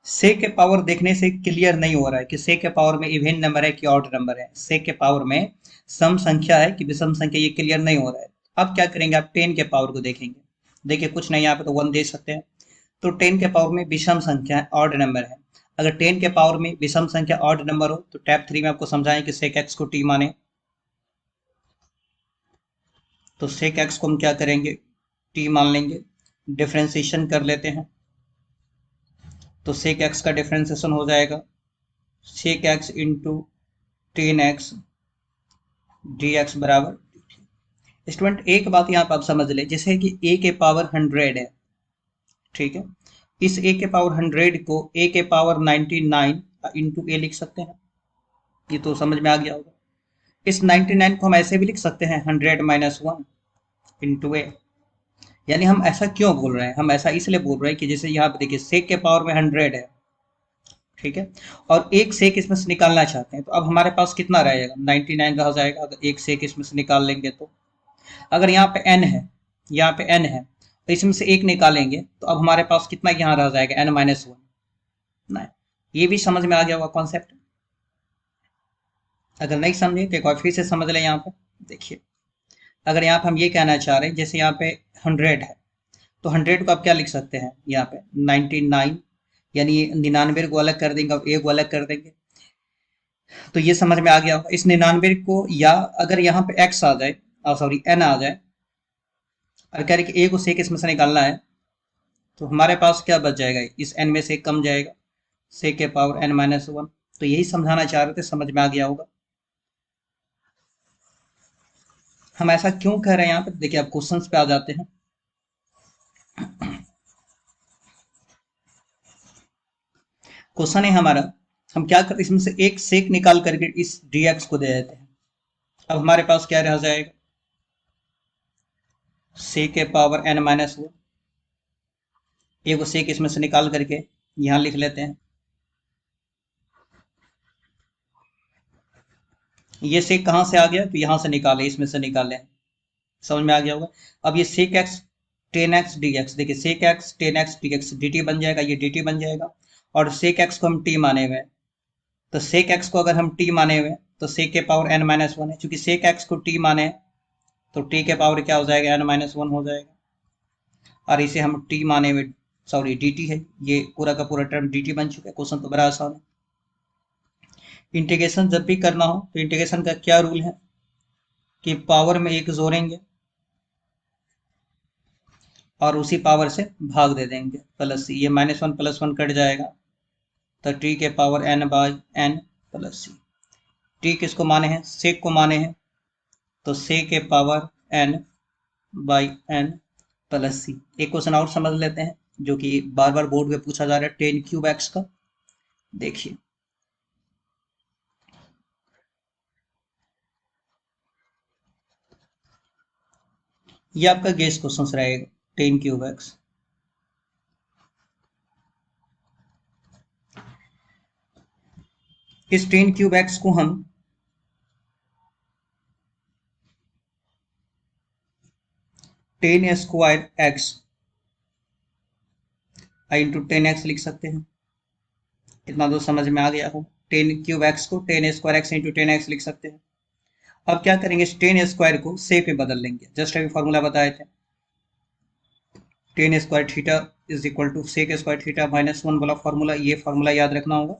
सेक के पावर देखने से क्लियर नहीं हो रहा है कि सेक के पावर में इवन नंबर है कि ऑड नंबर है। सेक के पावर में सम संख्या है कि विषम संख्या, ये क्लियर नहीं हो रहा है। अब क्या करेंगे, आप 10 के पावर को देखेंगे। देखिए कुछ नहीं, यहाँ पे तो 1 दे सकते हैं, तो 10 के पावर में विषम संख्या है, ऑड नंबर है। अगर 10 के पावर में विषम संख्या ऑड नंबर हो तो टैप 3 में आपको समझाएं कि सेक एक्स को टी माने। तो सेक एक्स को हम क्या करेंगे, टी मान लेंगे। डिफ्रेंसिएशन कर लेते हैं, तो सेक एक्स का डिफ्रेंसिएशन हो जाएगा sec X into 10x D x बराबर। स्टूडेंट एक बात यहाँ पर आप समझ ले, जैसे कि a के पावर 100 है, ठीक है, इस a के पावर 100 को a के पावर 99 इंटू ए लिख सकते हैं, ये तो समझ में आ गया होगा। इस 99 को हम ऐसे भी लिख सकते हैं 100 माइनस 1 इंटू ए। यानी हम ऐसा क्यों बोल रहे हैं, हम ऐसा इसलिए बोल रहे हैं कि जैसे यहाँ पे देखिए सेक के पावर में 100 है, ठीक है, और एक सेक इसमें से निकालना चाहते हैं, तो अब हमारे पास कितना रहेगा, 99 रह जाएगा अगर एक सेक इसमें से निकाल लेंगे तो। अगर यहाँ पे n है, यहाँ पे n है, तो इसमें से एक निकालेंगे तो अब हमारे पास कितना यहाँ रह जाएगा, n माइनस 1। नहीं, ये भी समझ में आ गया होगा कॉन्सेप्ट। अगर नहीं समझे तो एक बार फिर से समझ लें। यहाँ पे देखिए, अगर यहाँ पे हम ये कहना चाह रहे हैं जैसे यहाँ पे 100 है, तो 100 को आप क्या लिख सकते हैं, यहाँ पे 99, यानी 99 को अलग कर देंगे और ए को अलग कर देंगे, तो ये समझ में आ गया होगा। इस 99 को, या अगर यहाँ पे x आ जाए, सॉरी n आ जाए, और कह रहे कि a को सेक इसमें से निकालना है, तो हमारे पास क्या बच जाएगा, इस n में से कम जाएगा, सेक के पावर n माइनस 1। तो यही समझाना चाह रहे थे, समझ में आ गया होगा। हम ऐसा क्यों कह रहे हैं यहाँ पे, देखिए आप क्वेश्चंस पे आ जाते हैं। क्वेश्चन है हमारा, हम क्या करते हैं, इसमें से एक सेक निकाल करके इस dx को दे देते हैं। अब हमारे पास क्या रह जाएगा, सेक के पावर n माइनस 1, एक सेक इसमें से निकाल करके यहाँ लिख लेते हैं। ये सेक कहाँ से आ गया, तो यहाँ से निकाले, इसमें से निकाले, समझ में आ गया होगा। अब ये सेक एक्स 10x dx, देखिए सेक एक्स 10x dx dt बन जाएगा, ये dt बन जाएगा। और सेक एक्स को हम t माने हुए हैं, तो सेक एक्स को अगर हम t माने हुए हैं तो सेक के पावर n माइनस 1 है, चूंकि सेक एक्स को t माने तो t के पावर क्या हो जाएगा, n माइनस 1 हो जाएगा। और इसे हम t माने हुए, सॉरी dt है, ये पूरा का पूरा टर्म dt बन चुका है। क्वेश्चन तो बड़ा आसान है। इंटीग्रेशन जब भी करना हो तो इंटीग्रेशन का क्या रूल है कि पावर में एक जोड़ेंगे और उसी पावर से भाग दे देंगे, प्लस सी, ये माइनस 1 प्लस 1 कट जाएगा, तो टी के power n by n plus C. T किसको माने हैं, सेक को माने हैं, तो सेक के power n by n plus c. एक क्वेश्चन और समझ लेते हैं जो कि बार बार बोर्ड में पूछा जा रहा है, 10 क्यूब एक्स का। देखिए ये आपका गेस क्वेश्चन रहेगा, 10 क्यूब एक्स। इस 10 क्यूब एक्स को हम 10 स्क्वायर एक्स इंटू 10x लिख सकते हैं। इतना तो समझ में आ गया हो, 10 क्यूब एक्स को 10 स्क्वायर एक्स इंटू 10x लिख सकते हैं। अब क्या करेंगे, इस 10 स्क्वायर को सेक में बदल लेंगे, जस्ट अभी फॉर्मूला बताए थे, 10 square theta is equal to sec square theta minus 1 वाला फॉर्मूला, ये फॉर्मूला याद रखना होगा।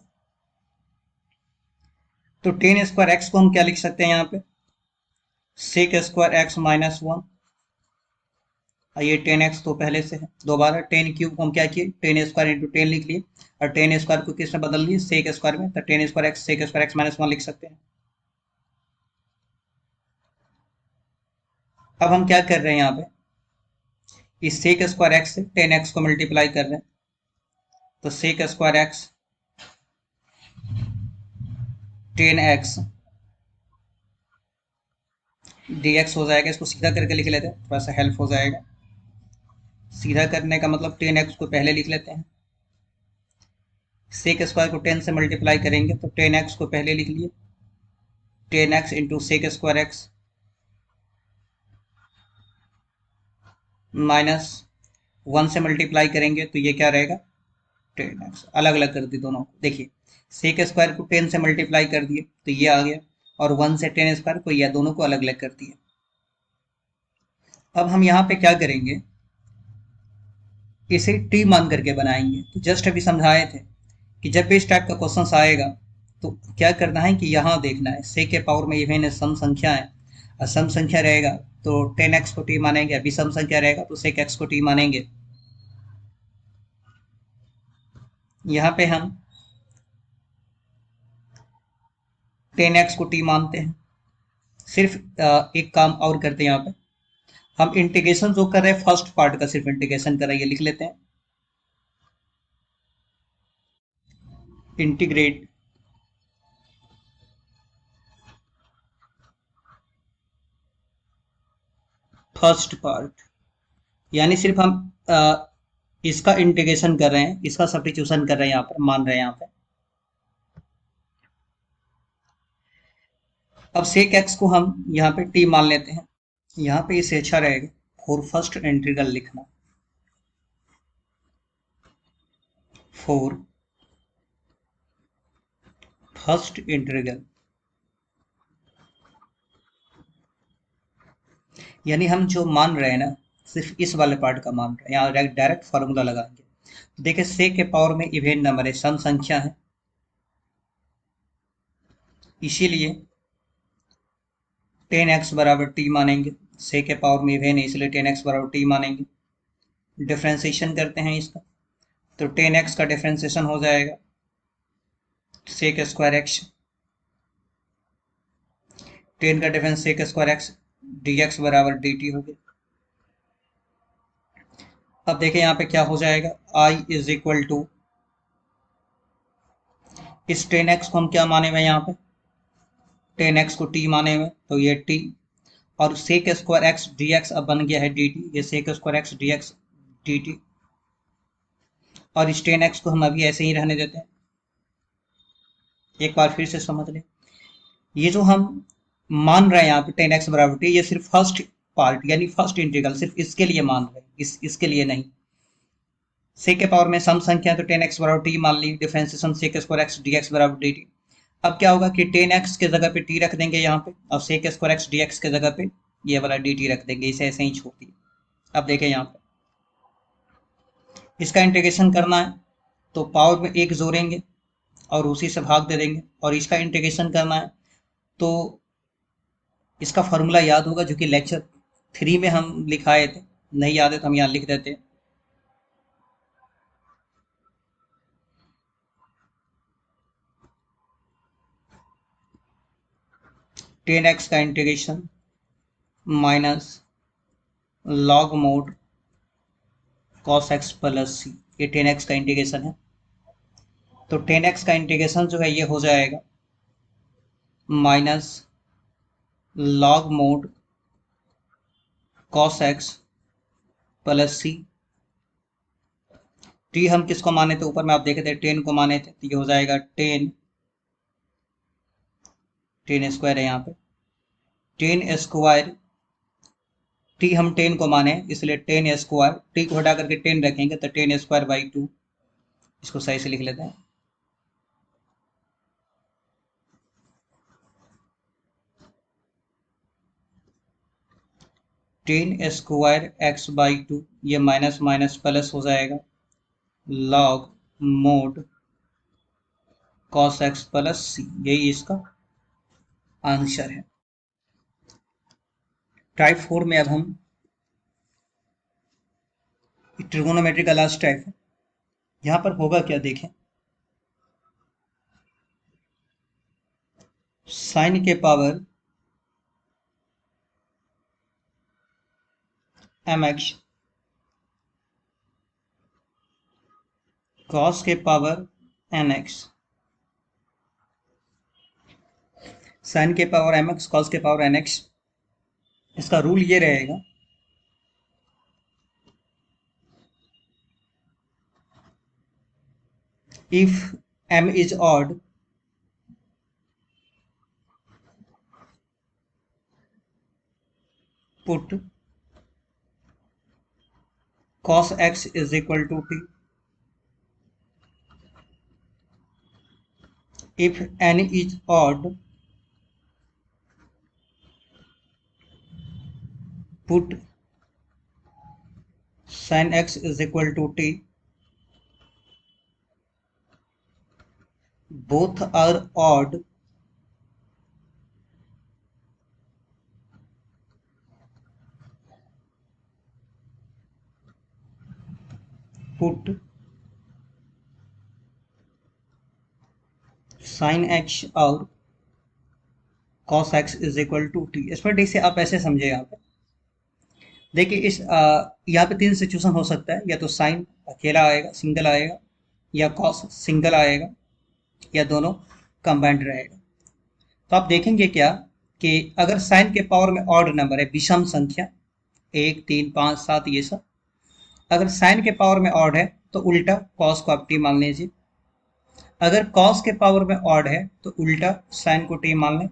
तो टेन स्क्वायर एक्स को हम क्या लिख सकते हैं यहाँ पे, sec square X minus one. ये टेन एक्स तो पहले से है। दोबारा टेन क्यूब को हम क्या किए, टेन स्क्वायर इंटू टेन लिख लिए, और टेन स्क्वायर को किसमें बदल दिए, सेक स्क्वायर में, तो ten square X sec square X minus one लिख सकते हैं। अब हम क्या कर रहे हैं यहाँ पे, इस सेक स्क्वायर एक्स से टेन एक्स को मल्टीप्लाई कर रहे हैं, तो sec square X ten X D X हो जाएगा। इसको सीधा करके लिख लेते हैं, थोड़ा सा हेल्प हो जाएगा। सीधा करने का मतलब टेन एक्स को पहले लिख लेते हैं, सेक स्क्वायर को टेन से मल्टीप्लाई करेंगे तो टेन एक्स को पहले लिख लिए, ten X into sec square X minus one से मल्टीप्लाई करेंगे तो ये क्या रहेगा, टेन एक्स। अलग अलग कर दी दोनों को, देखिए सेक स्क्वायर को टेन से मल्टीप्लाई कर दिए तो ये आ गया, और वन से टेन स्क्वायर को, यह दोनों को अलग अलग कर दिए। अब हम यहाँ पे क्या करेंगे, इसे टी मान करके बनाएंगे। तो जस्ट अभी समझाए थे कि जब भी इस टाइप का क्वेश्चन आएगा तो क्या करना है कि यहाँ देखना है, सेक के पावर में इवन सम संख्या है, और सम संख्या रहेगा तो टेन एक्स को टी मानेंगे, अभी सम संख्या रहेगा तो सेक एक्स को टी मानेंगे। यहाँ पे हम टेन एक्स को टी मानते हैं। सिर्फ एक काम और करते हैं, यहाँ पे हम इंटीग्रेशन जो कर रहे हैं फर्स्ट पार्ट का सिर्फ इंटीग्रेशन कर रहे हैं, ये लिख लेते हैं, इंटीग्रेट फर्स्ट पार्ट, यानी सिर्फ हम इसका इंटीग्रेशन कर रहे हैं, इसका सब्स्टिट्यूशन कर रहे हैं, यहाँ पर मान रहे हैं यहाँ पे। अब सेक एक्स को हम यहाँ पे टी मान लेते हैं, यहाँ पे इसे अच्छा रहेगा फॉर फर्स्ट इंटीग्रल लिखना, फॉर फर्स्ट इंटीग्रल, यानी हम जो मान रहे हैं ना सिर्फ इस वाले पार्ट का मान रहे हैं, यहाँ डायरेक्ट फार्मूला लगाएंगे। तो देखिए सेक के पावर में इवेन नंबर है, सम संख्या है, इसीलिए टेन एक्स बराबर टी मानेंगे, सेक के पावर में इवेन है इसलिए टेन एक्स बराबर टी मानेंगे। डिफ्रेंसिएशन करते हैं इसका, तो टेन एक्स का डिफ्रेंसिएशन हो जाएगा सेक स्क्वायर एक्स, टेन का difference sec square x D x बराबर डी टी हो गया। अब देखिए यहाँ पे क्या हो जाएगा, आई इज इक्वल टू, इस टेन एक्स को हम क्या माने हुए यहाँ पे, टेन एक्स को टी माने हुए, तो ये टी, और sec square x D X अब बन गया है डी टी, ये sec square x D X D T, और इस टेन एक्स को हम अभी ऐसे ही रहने देते हैं। एक बार फिर से समझ लें, ये जो हम मान रहे हैं यहाँ पे टेन एक्स बराबर टी, ये सिर्फ फर्स्ट पार्ट यानी फर्स्ट इंटीग्रल सिर्फ इसके लिए मान रहे हैं, इसके लिए नहीं। सेक के पावर में सम संख्या है तो टेन एक्स बराबर टी मान ली, differentiation sec square x D x बराबर डी टी। अब क्या होगा कि टेन एक्स के जगह पे टी रख देंगे यहाँ पे, और sec square x D X के जगह पे ये वाला डी टी रख देंगे, इसे ऐसे ही छोड़ दिए। अब देखें यहाँ पे इसका इंटीग्रेशन करना है तो पावर में एक जोड़ेंगे और उसी से भाग दे देंगे, और इसका इंटीग्रेशन करना है तो इसका फॉर्मूला याद होगा जो कि लेक्चर 3 में हम लिखाए थे, नहीं याद है तो हम यहाँ लिख देते हैं। टेन एक्स का integration minus log mod cos x plus c, ये टेन एक्स का इंटीग्रेशन है। तो टेन एक्स का इंटीग्रेशन जो है ये हो जाएगा minus log mod cos x plus सी, टी हम किसको माने थे, ऊपर में आप देखे थे टेन को माने थे, तो ये हो जाएगा टेन, टेन स्क्वायर है यहाँ पे, टेन स्क्वायर, टी हम टेन को माने इसलिए टेन स्क्वायर, टी को हटा करके टेन रखेंगे तो टेन स्क्वायर बाई टू, इसको सही से लिख लेते हैं। Tan square x by two, ये माइनस माइनस प्लस हो जाएगा log mod cos x plus c, यही इसका आंसर है। टाइप 4 में अब हम ट्रिगोनोमेट्री का लास्ट टाइप है। यहां पर होगा क्या देखें, साइन के पावर mx कॉस के पावर nx, साइन के पावर mx कॉस के पावर nx। इसका रूल ये रहेगा, if m is odd, put cos x is equal to t, if n is odd, put sin x is equal to t, both are odd, put sin x और cos x is equal to T. इस पर D से आप ऐसे समझे, यहाँ पे देखिए, इस यहाँ पे तीन सिचुएशन हो सकता है, या तो साइन अकेला आएगा, सिंगल आएगा, या कॉस सिंगल आएगा, या दोनों कंबाइंड रहेगा। तो आप देखेंगे क्या कि अगर साइन के पावर में ऑड नंबर है, विषम संख्या 1 3 5 7 ये सब, अगर साइन के पावर में ऑड है तो उल्टा कॉस को आप टी मान लीजिए, अगर कॉस के पावर में ऑड है तो उल्टा साइन को टी मान लें,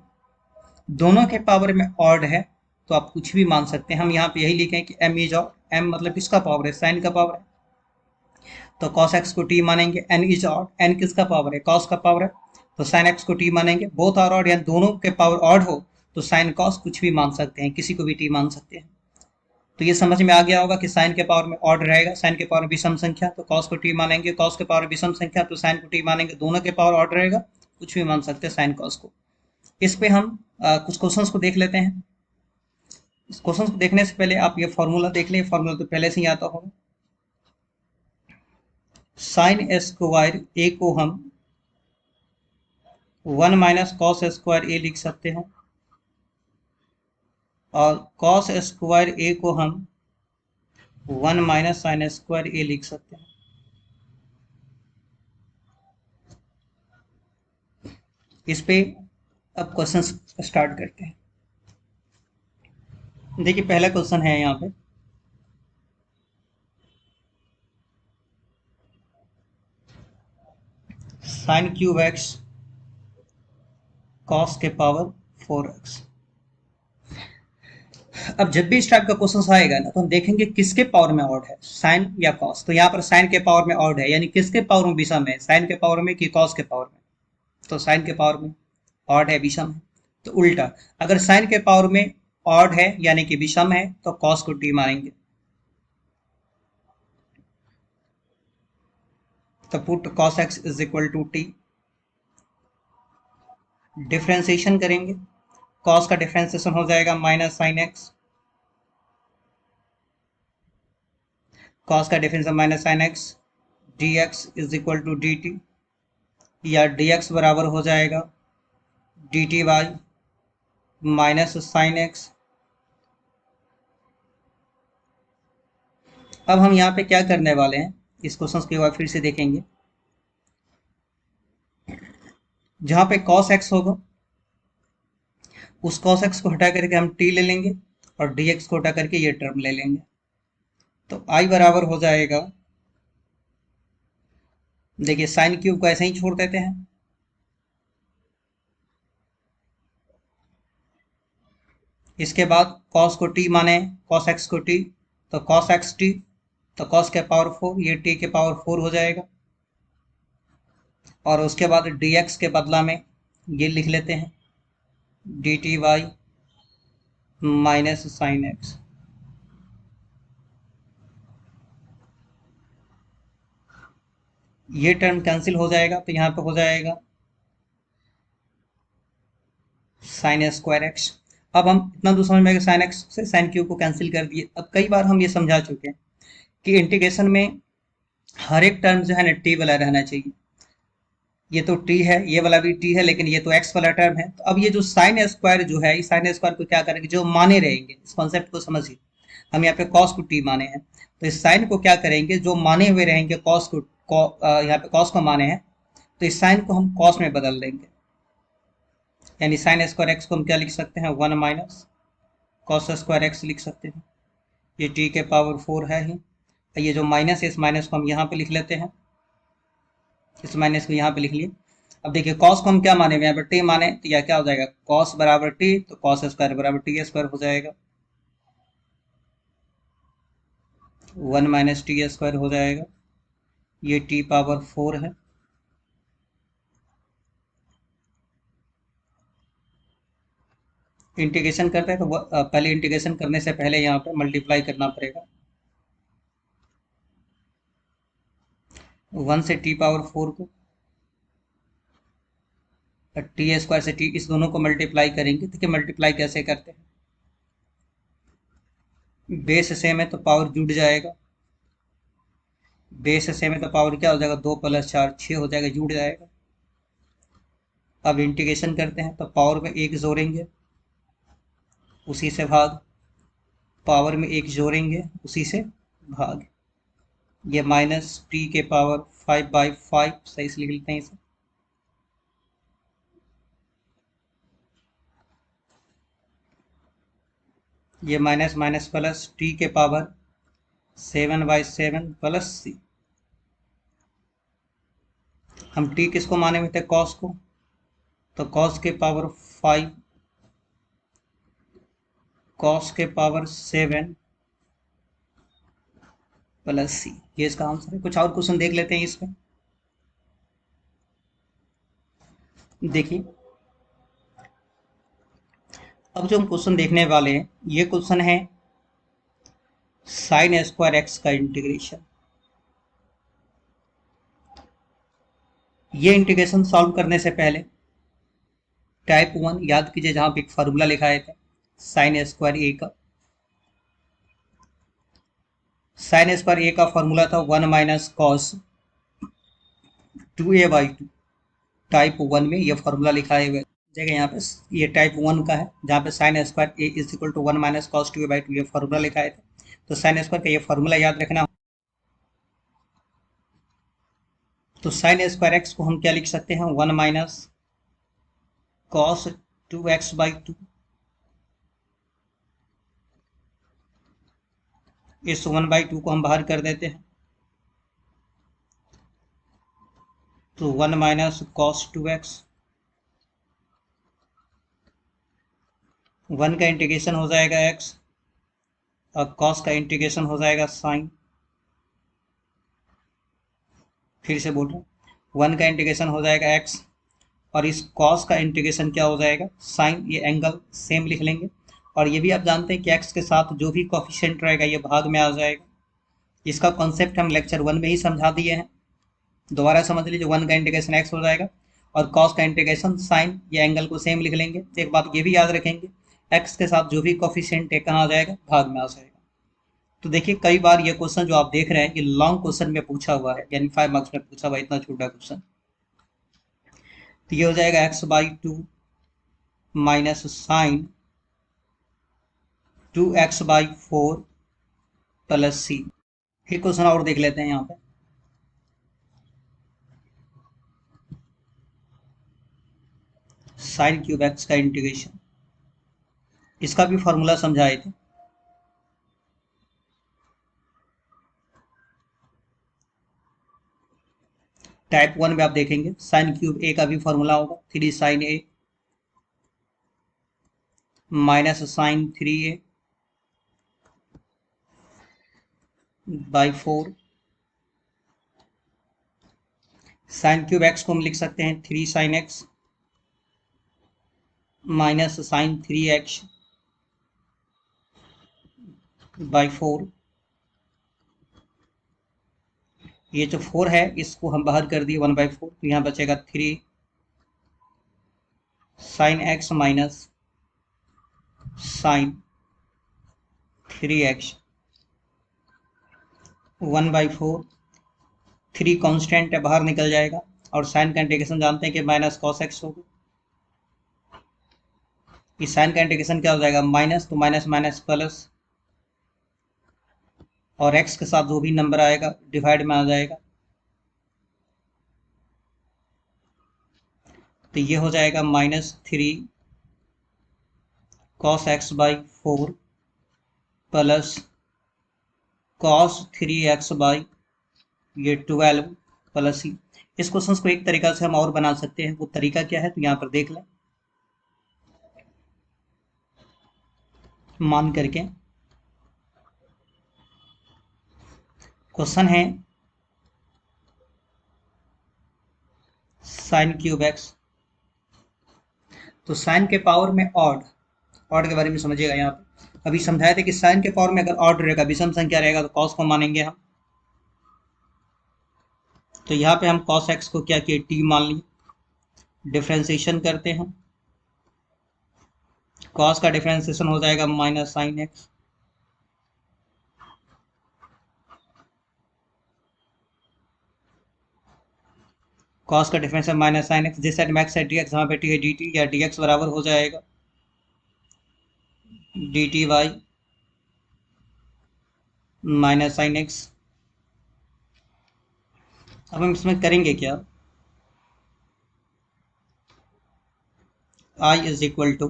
दोनों के पावर में ऑड है तो आप कुछ भी मान सकते हैं। हम यहाँ पे यही लिखें कि m इज ऑड, m मतलब किसका पावर है, साइन का पावर है, तो cos x को t मानेंगे। n इज ऑड, n किसका पावर है, cos का पावर है, तो sin x को t मानेंगे। बोथ आर ऑड, यानी दोनों के पावर ऑड हो तो sin cos कुछ भी मान सकते हैं, किसी को भी t मान सकते हैं। तो ये समझ में आ गया होगा कि साइन के पावर में ऑड रहेगा, साइन के पावर विषम संख्या तो cos को t मानेंगे, cos के पावर विषम संख्या तो sin को t मानेंगे, दोनों के पावर ऑड रहेगा, कुछ भी मान सकते हैं साइन cos को। इस पे हम कुछ क्वेश्चंस को देख लेते हैं। इस क्वेश्चन को देखने से पहले आप ये फॉर्मूला देख लें, फॉर्मूला तो पहले से ही आता होगा। साइन स्क्वायर ए को हम 1 माइनस कॉस स्क्वायर ए लिख सकते हैं, और कॉस स्क्वायर ए को हम 1 माइनस साइन स्क्वायर ए लिख सकते हैं। इस पे अब क्वेश्चन स्टार्ट करते हैं। देखिए, पहला क्वेश्चन है यहाँ पे, साइन क्यूब एक्स कॉस के पावर 4x। अब जब भी इस टाइप का क्वेश्चन आएगा ना, तो हम देखेंगे किसके पावर में ऑड है, साइन या कॉस। तो यहाँ पर साइन के पावर में ऑड है, यानी किसके पावर में विषम है, साइन के पावर में कि कॉस के पावर में, तो साइन के पावर में ऑड है, विषम है। तो उल्टा, अगर साइन के पावर में ऑड है यानी कि विषम है तो कॉस को टी मानेंगे, तो put cos X is equal to T. Differentiation करेंगे, कॉस का डिफ्रेंसिएशन हो जाएगा माइनस साइन एक्स, कॉस का differential minus sine X, D X is equal to D T, या डी एक्स बराबर हो जाएगा D T by minus sine X. अब हम यहाँ पे क्या करने वाले हैं, इस क्वेश्चन के बाद फिर से देखेंगे। जहाँ पे cos x होगा उस cos x को हटा करके हम t ले लेंगे, और dx को हटा करके ये टर्म ले लेंगे, तो i बराबर हो जाएगा, देखिए साइन क्यूब को ऐसे ही छोड़ देते हैं, इसके बाद cos को t माने, cos x को t, तो cos x t, तो cos के पावर 4, ये t के पावर 4 हो जाएगा, और उसके बाद dx के बदला में ये लिख लेते हैं D T by minus sine X. ये टर्म कैंसिल हो जाएगा, तो यहाँ पे हो जाएगा साइन स्क्वायर एक्स। अब हम इतना तो समझ में आएगा, साइन एक्स से साइन क्यूब को कैंसिल कर दिए। अब कई बार हम ये समझा चुके हैं कि इंटीग्रेशन में हर एक टर्म जो है ना टी वाला रहना चाहिए। ये तो टी है, ये वाला भी टी है, लेकिन ये तो एक्स वाला टर्म है। तो अब ये जो साइन स्क्वायर जो है, इस साइन स्क्वायर को क्या करेंगे, जो माने रहेंगे, इस कॉन्सेप्ट को समझिए। हम यहाँ पे कॉस को टी माने हैं, तो इस साइन को क्या करेंगे, जो माने हुए रहेंगे कॉस को, यहाँ पे कॉस को माने हैं, तो इस साइन को हम कॉस में बदल देंगे। यानी साइन स्क्वायर एक्स को हम क्या लिख सकते हैं, 1 माइनस कॉस स्क्वायर एक्स लिख सकते हैं। ये टी के पावर 4 है ही। ये जो माइनस है, इस माइनस को हम यहाँ पे लिख लेते हैं, इस माइनस को यहाँ पे लिख लिए। अब देखिए कॉस को हम क्या माने हुए हैं, यहाँ पर टी माने, तो यह क्या हो जाएगा, कॉस बराबर टी, तो कॉस स्क्वायर बराबर टी स्क्वायर हो जाएगा, 1 माइनस टी स्क्वायर हो जाएगा। ये टी पावर 4 है। इंटीग्रेशन करते हैं तो पहले इंटीग्रेशन करने से पहले यहाँ पे मल्टीप्लाई करना पड़ेगा। 1 से टी पावर 4 को, टी स्क्वायर से टी, इस दोनों को मल्टीप्लाई करेंगे। देखिए मल्टीप्लाई कैसे करते हैं, बेस सेम है तो पावर जुड़ जाएगा, बेस सेम है तो पावर क्या हो जाएगा, 2 + 4 6 हो जाएगा, जुड़ जाएगा। अब इंटीग्रेशन करते हैं तो पावर में 1 जोड़ेंगे, उसी से भाग, पावर में 1 जोड़ेंगे, उसी से भाग। ये माइनस टी के पावर 5/5, सही से लिख लेते हैं इसे। ये माइनस माइनस प्लस टी के पावर 7/7 प्लस सी। हम टी किसको माने हुए थे, कॉस को, तो कॉस के पावर 5, कॉस के पावर 7 प्लस सी, ये इसका आंसर है। कुछ और क्वेश्चन देख लेते हैं इसमें। देखिए अब जो हम क्वेश्चन देखने वाले हैं, ये क्वेश्चन है साइन स्क्वायर एक्स का इंटीग्रेशन। ये इंटीग्रेशन सॉल्व करने से पहले टाइप 1 याद कीजिए, जहां पे एक फार्मूला लिखाए थे साइन स्क्वायर ए का। साइन स्क्वायर ए का फार्मूला था 1 माइनस कॉस 2a/2। टाइप 1 में ये फार्मूला लिखा है जगह, यहाँ पे ये टाइप 1 का है, जहाँ पे sine square A is equal to 1 minus cos 2a/2 ये फार्मूला लिखा है। तो साइन स्क्वायर का ये फार्मूला याद रखना। तो साइन स्क्वायर एक्स को हम क्या लिख सकते हैं, 1 माइनस कॉस 2x/2। इस 1/2 को हम बाहर कर देते हैं, तो 1 माइनस कॉस 2x। 1 का इंटीग्रेशन हो जाएगा x, और कॉस का इंटीग्रेशन हो जाएगा साइन। फिर से बोल रहा हूँ, 1 का इंटीग्रेशन हो जाएगा x, और इस कॉस का इंटीग्रेशन क्या हो जाएगा, साइन। ये एंगल सेम लिख लेंगे। और ये भी आप जानते हैं कि x के साथ जो भी कोफिशिएंट रहेगा ये भाग में आ जाएगा। इसका कॉन्सेप्ट हम लेक्चर 1 में ही समझा दिए हैं, दोबारा समझ लीजिए। 1 का इंटीग्रेशन x हो जाएगा, और कॉस का इंटीग्रेशन साइन, ये एंगल को सेम लिख लेंगे। एक बात ये भी याद रखेंगे, x के साथ जो भी कोफिशिएंट है कहाँ आ जाएगा, भाग में आ जाएगा। तो देखिए कई बार ये क्वेश्चन जो आप देख रहे हैं, ये लॉन्ग क्वेश्चन में पूछा हुआ है, यानी 5 मार्क्स में पूछा हुआ है, इतना छोटा क्वेश्चन। तो ये हो जाएगा x/2 minus sign 2x/4 plus c. एक क्वेश्चन और देख लेते हैं यहाँ पे। साइन क्यूब एक्स का इंटीग्रेशन, इसका भी फॉर्मूला समझाए थे। टाइप 1 में आप देखेंगे साइन क्यूब ए का भी फॉर्मूला होगा 3 साइन ए minus sine 3a/4। Sine cube x को हम लिख सकते हैं 3 sine X minus sign 3x/4। ये जो 4 है इसको हम बाहर कर दिए 1/4, तो यहाँ बचेगा 3 sine X minus sine 3x 1/4, 3 constant है बाहर निकल जाएगा, और साइन का इंटीग्रेशन जानते हैं कि माइनस कॉस एक्स होगा। इस साइन का इंटीग्रेशन क्या हो जाएगा, माइनस तो माइनस माइनस प्लस, और x के साथ जो भी नंबर आएगा डिवाइड में आ जाएगा, तो ये हो जाएगा -3 cos x/4 plus cos 3x/ ये 12 प्लस ही। इस क्वेश्चन को एक तरीका से हम और बना सकते हैं, वो तरीका क्या है तो यहाँ पर देख लें। मान करके क्वेश्चन है साइन क्यूब एक्स, तो साइन के पावर में ऑड के बारे में समझिएगा। यहाँ पे अभी समझाया था कि साइन के पावर में अगर ऑड रहेगा, विषम संख्या रहेगा, तो कॉस को मानेंगे हम। तो यहाँ पे हम कॉस एक्स को क्या किए, टी मान लिए। डिफ्रेंसिएशन करते हैं, कॉस का डिफ्रेंसिएशन हो जाएगा माइनस साइन एक्स, कॉस का डिफरेंशियल माइनस साइन एक्स, जिस साइड में एक्स है डी एक्स, जहाँ पे टी है डी टी, या डी एक्स बराबर हो जाएगा D T by minus sine X. अब हम इसमें करेंगे क्या, आई इज इक्वल टू,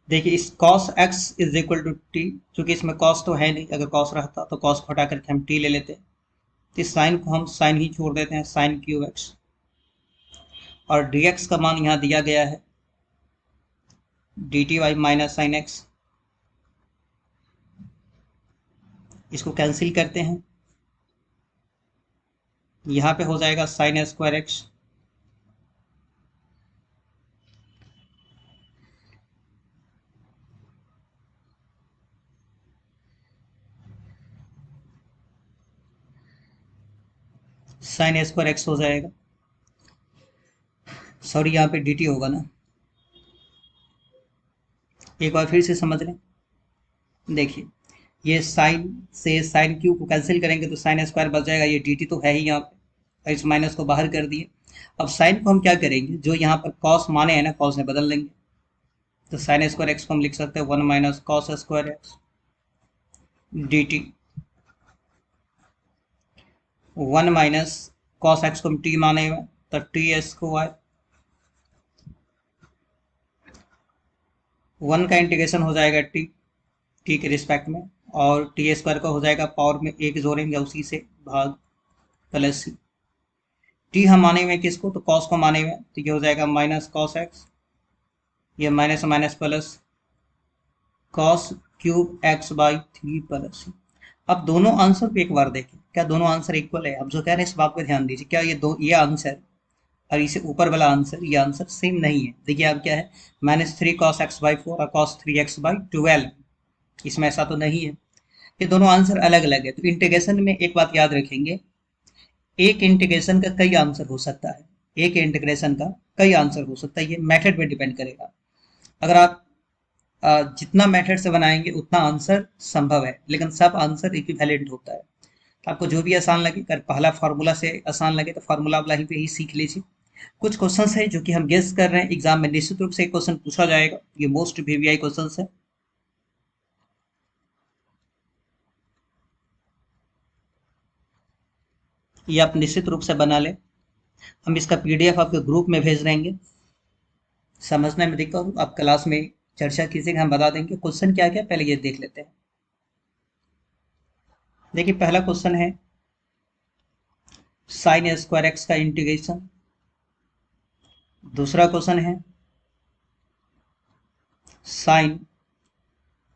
देखिए इस cos x is equal to T, चूंकि इसमें cos तो है नहीं, अगर cos रहता तो cos को हटा करके हम t ले लेते, तो इस साइन को हम साइन ही छोड़ देते हैं, साइन क्यूब एक्स, और dx का मान यहाँ दिया गया है D T by minus sine X. इसको कैंसिल करते हैं, यहाँ पे हो जाएगा sine square X, sine square X हो जाएगा, सॉरी यहाँ पे डी टी होगा ना। एक बार फिर से समझ लें, देखिए ये साइन से साइन क्यूब को कैंसिल करेंगे तो साइन स्क्वायर बच जाएगा, ये डी टी तो है ही यहाँ पे, इस माइनस को बाहर कर दिए। अब साइन को हम क्या करेंगे, जो यहाँ पर कॉस माने हैं ना, कॉस में बदल देंगे, तो साइन स्क्वायर एक्स को हम लिख सकते हैं 1 minus cos square x D T, 1 minus cos x को हम टी माने हुए, तो टी एस को वाई, 1 का इंटीग्रेशन हो जाएगा टी के रिस्पेक्ट में, और टी स्क्वायर का हो जाएगा पावर में एक जोड़ेंगे उसी से भाग प्लस सी। टी हम माने हुए किसको, तो कॉस को माने हुए, तो ये हो जाएगा माइनस कॉस एक्स, ये minus minus plus cos cube x by 3 plus c. अब दोनों आंसर को एक बार देखें, क्या दोनों आंसर इक्वल है। हम जो कह रहे हैं इस बात पर ध्यान दीजिए, क्या ये आंसर और इसे ऊपर वाला आंसर, ये आंसर सेम नहीं है। देखिए अब क्या है, -3 cos x/4 और cos 3x/12, इसमें ऐसा तो नहीं है, ये दोनों आंसर अलग अलग है। तो इंटीग्रेशन में एक बात याद रखेंगे, एक इंटीग्रेशन का कई आंसर हो सकता है, एक इंटीग्रेशन का कई आंसर हो सकता है, ये मेथड पे डिपेंड करेगा। अगर आप जितना मेथड से बनाएंगे उतना आंसर संभव है, लेकिन सब आंसर इक्विवेलेंट होता है। तो आपको जो भी आसान लगे, अगर पहला फार्मूला से आसान लगे तो फार्मूला वाला ही पे ही सीख लीजिए। कुछ क्वेश्चंस है जो कि हम गेस कर रहे हैं, एग्जाम में निश्चित रूप से एक क्वेश्चन पूछा जाएगा, ये मोस्ट वीवीआई क्वेश्चंस है। ये आप निश्चित रूप से बना लें, हम इसका पीडीएफ आपके ग्रुप में भेज देंगे। समझने में दिक्कत हो आप क्लास में चर्चा कीजिएगा, हम बता देंगे क्वेश्चन क्या क्या, पहले ये देख लेते हैं। देखिए पहला क्वेश्चन है साइन स्क्वायर एक्स का इंटीग्रेशन, दूसरा क्वेश्चन है साइन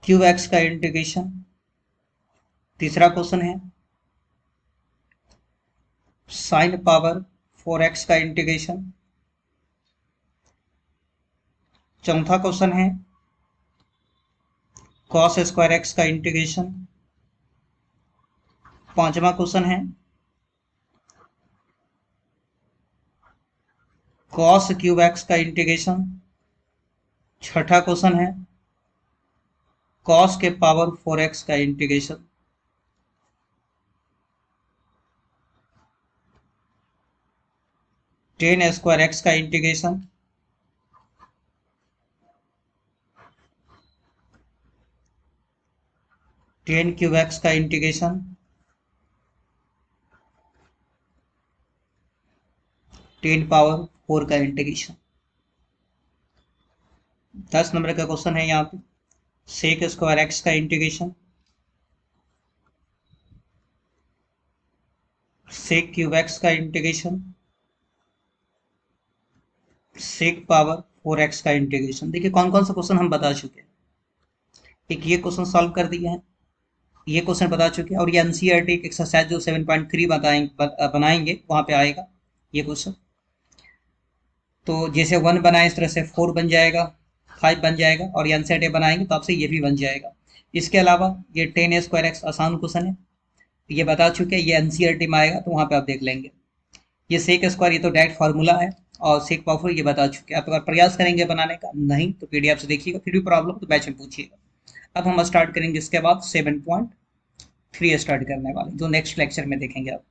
क्यूब एक्स का इंटीग्रेशन, तीसरा क्वेश्चन है साइन पावर 4x का इंटीग्रेशन, चौथा क्वेश्चन है कॉस स्क्वायर एक्स का इंटीग्रेशन, पांचवा क्वेश्चन है कॉस क्यूब एक्स का इंटीग्रेशन, छठा क्वेश्चन है कॉस के पावर 4x का इंटीग्रेशन, टेन स्क्वायर एक्स का इंटीग्रेशन, टेन क्यूब एक्स का इंटीग्रेशन, टेन पावर 4 का इंटीग्रेशन। 10 नंबर का क्वेश्चन है यहाँ पे सेक स्क्वायर एक्स का इंटीग्रेशन, सेक क्यूब एक्स का इंटीग्रेशन, सेक पावर 4x का इंटीग्रेशन। देखिए कौन कौन सा क्वेश्चन हम बता चुके हैं। एक ये क्वेश्चन सॉल्व कर दिए हैं, ये क्वेश्चन बता चुके हैं, और ये एनसीईआरटी एक्सरसाइज जो 7.3 बनाएंगे वहां पे आएगा ये क्वेश्चन। तो जैसे 1 बनाए इस तरह से 4 बन जाएगा, 5 बन जाएगा, और ये एनसीईआरटी बनाएंगे तो आपसे ये भी बन जाएगा। इसके अलावा ये टेन स्क्वायर एक्स आसान क्वेश्चन है, ये बता चुके हैं, ये एनसीईआरटी में आएगा तो वहां पे आप देख लेंगे। ये सेक स्क्वायर ये तो डायरेक्ट फार्मूला है, और सेक पावर ये बता चुके हैं। आप अगर प्रयास करेंगे बनाने का, नहीं तो पीडीएफ से देखिएगा, फिर भी प्रॉब्लम तो बैच में पूछिएगा। अब हम स्टार्ट करेंगे इसके बाद 7.3 स्टार्ट करने वाले, जो नेक्स्ट लेक्चर में देखेंगे आप।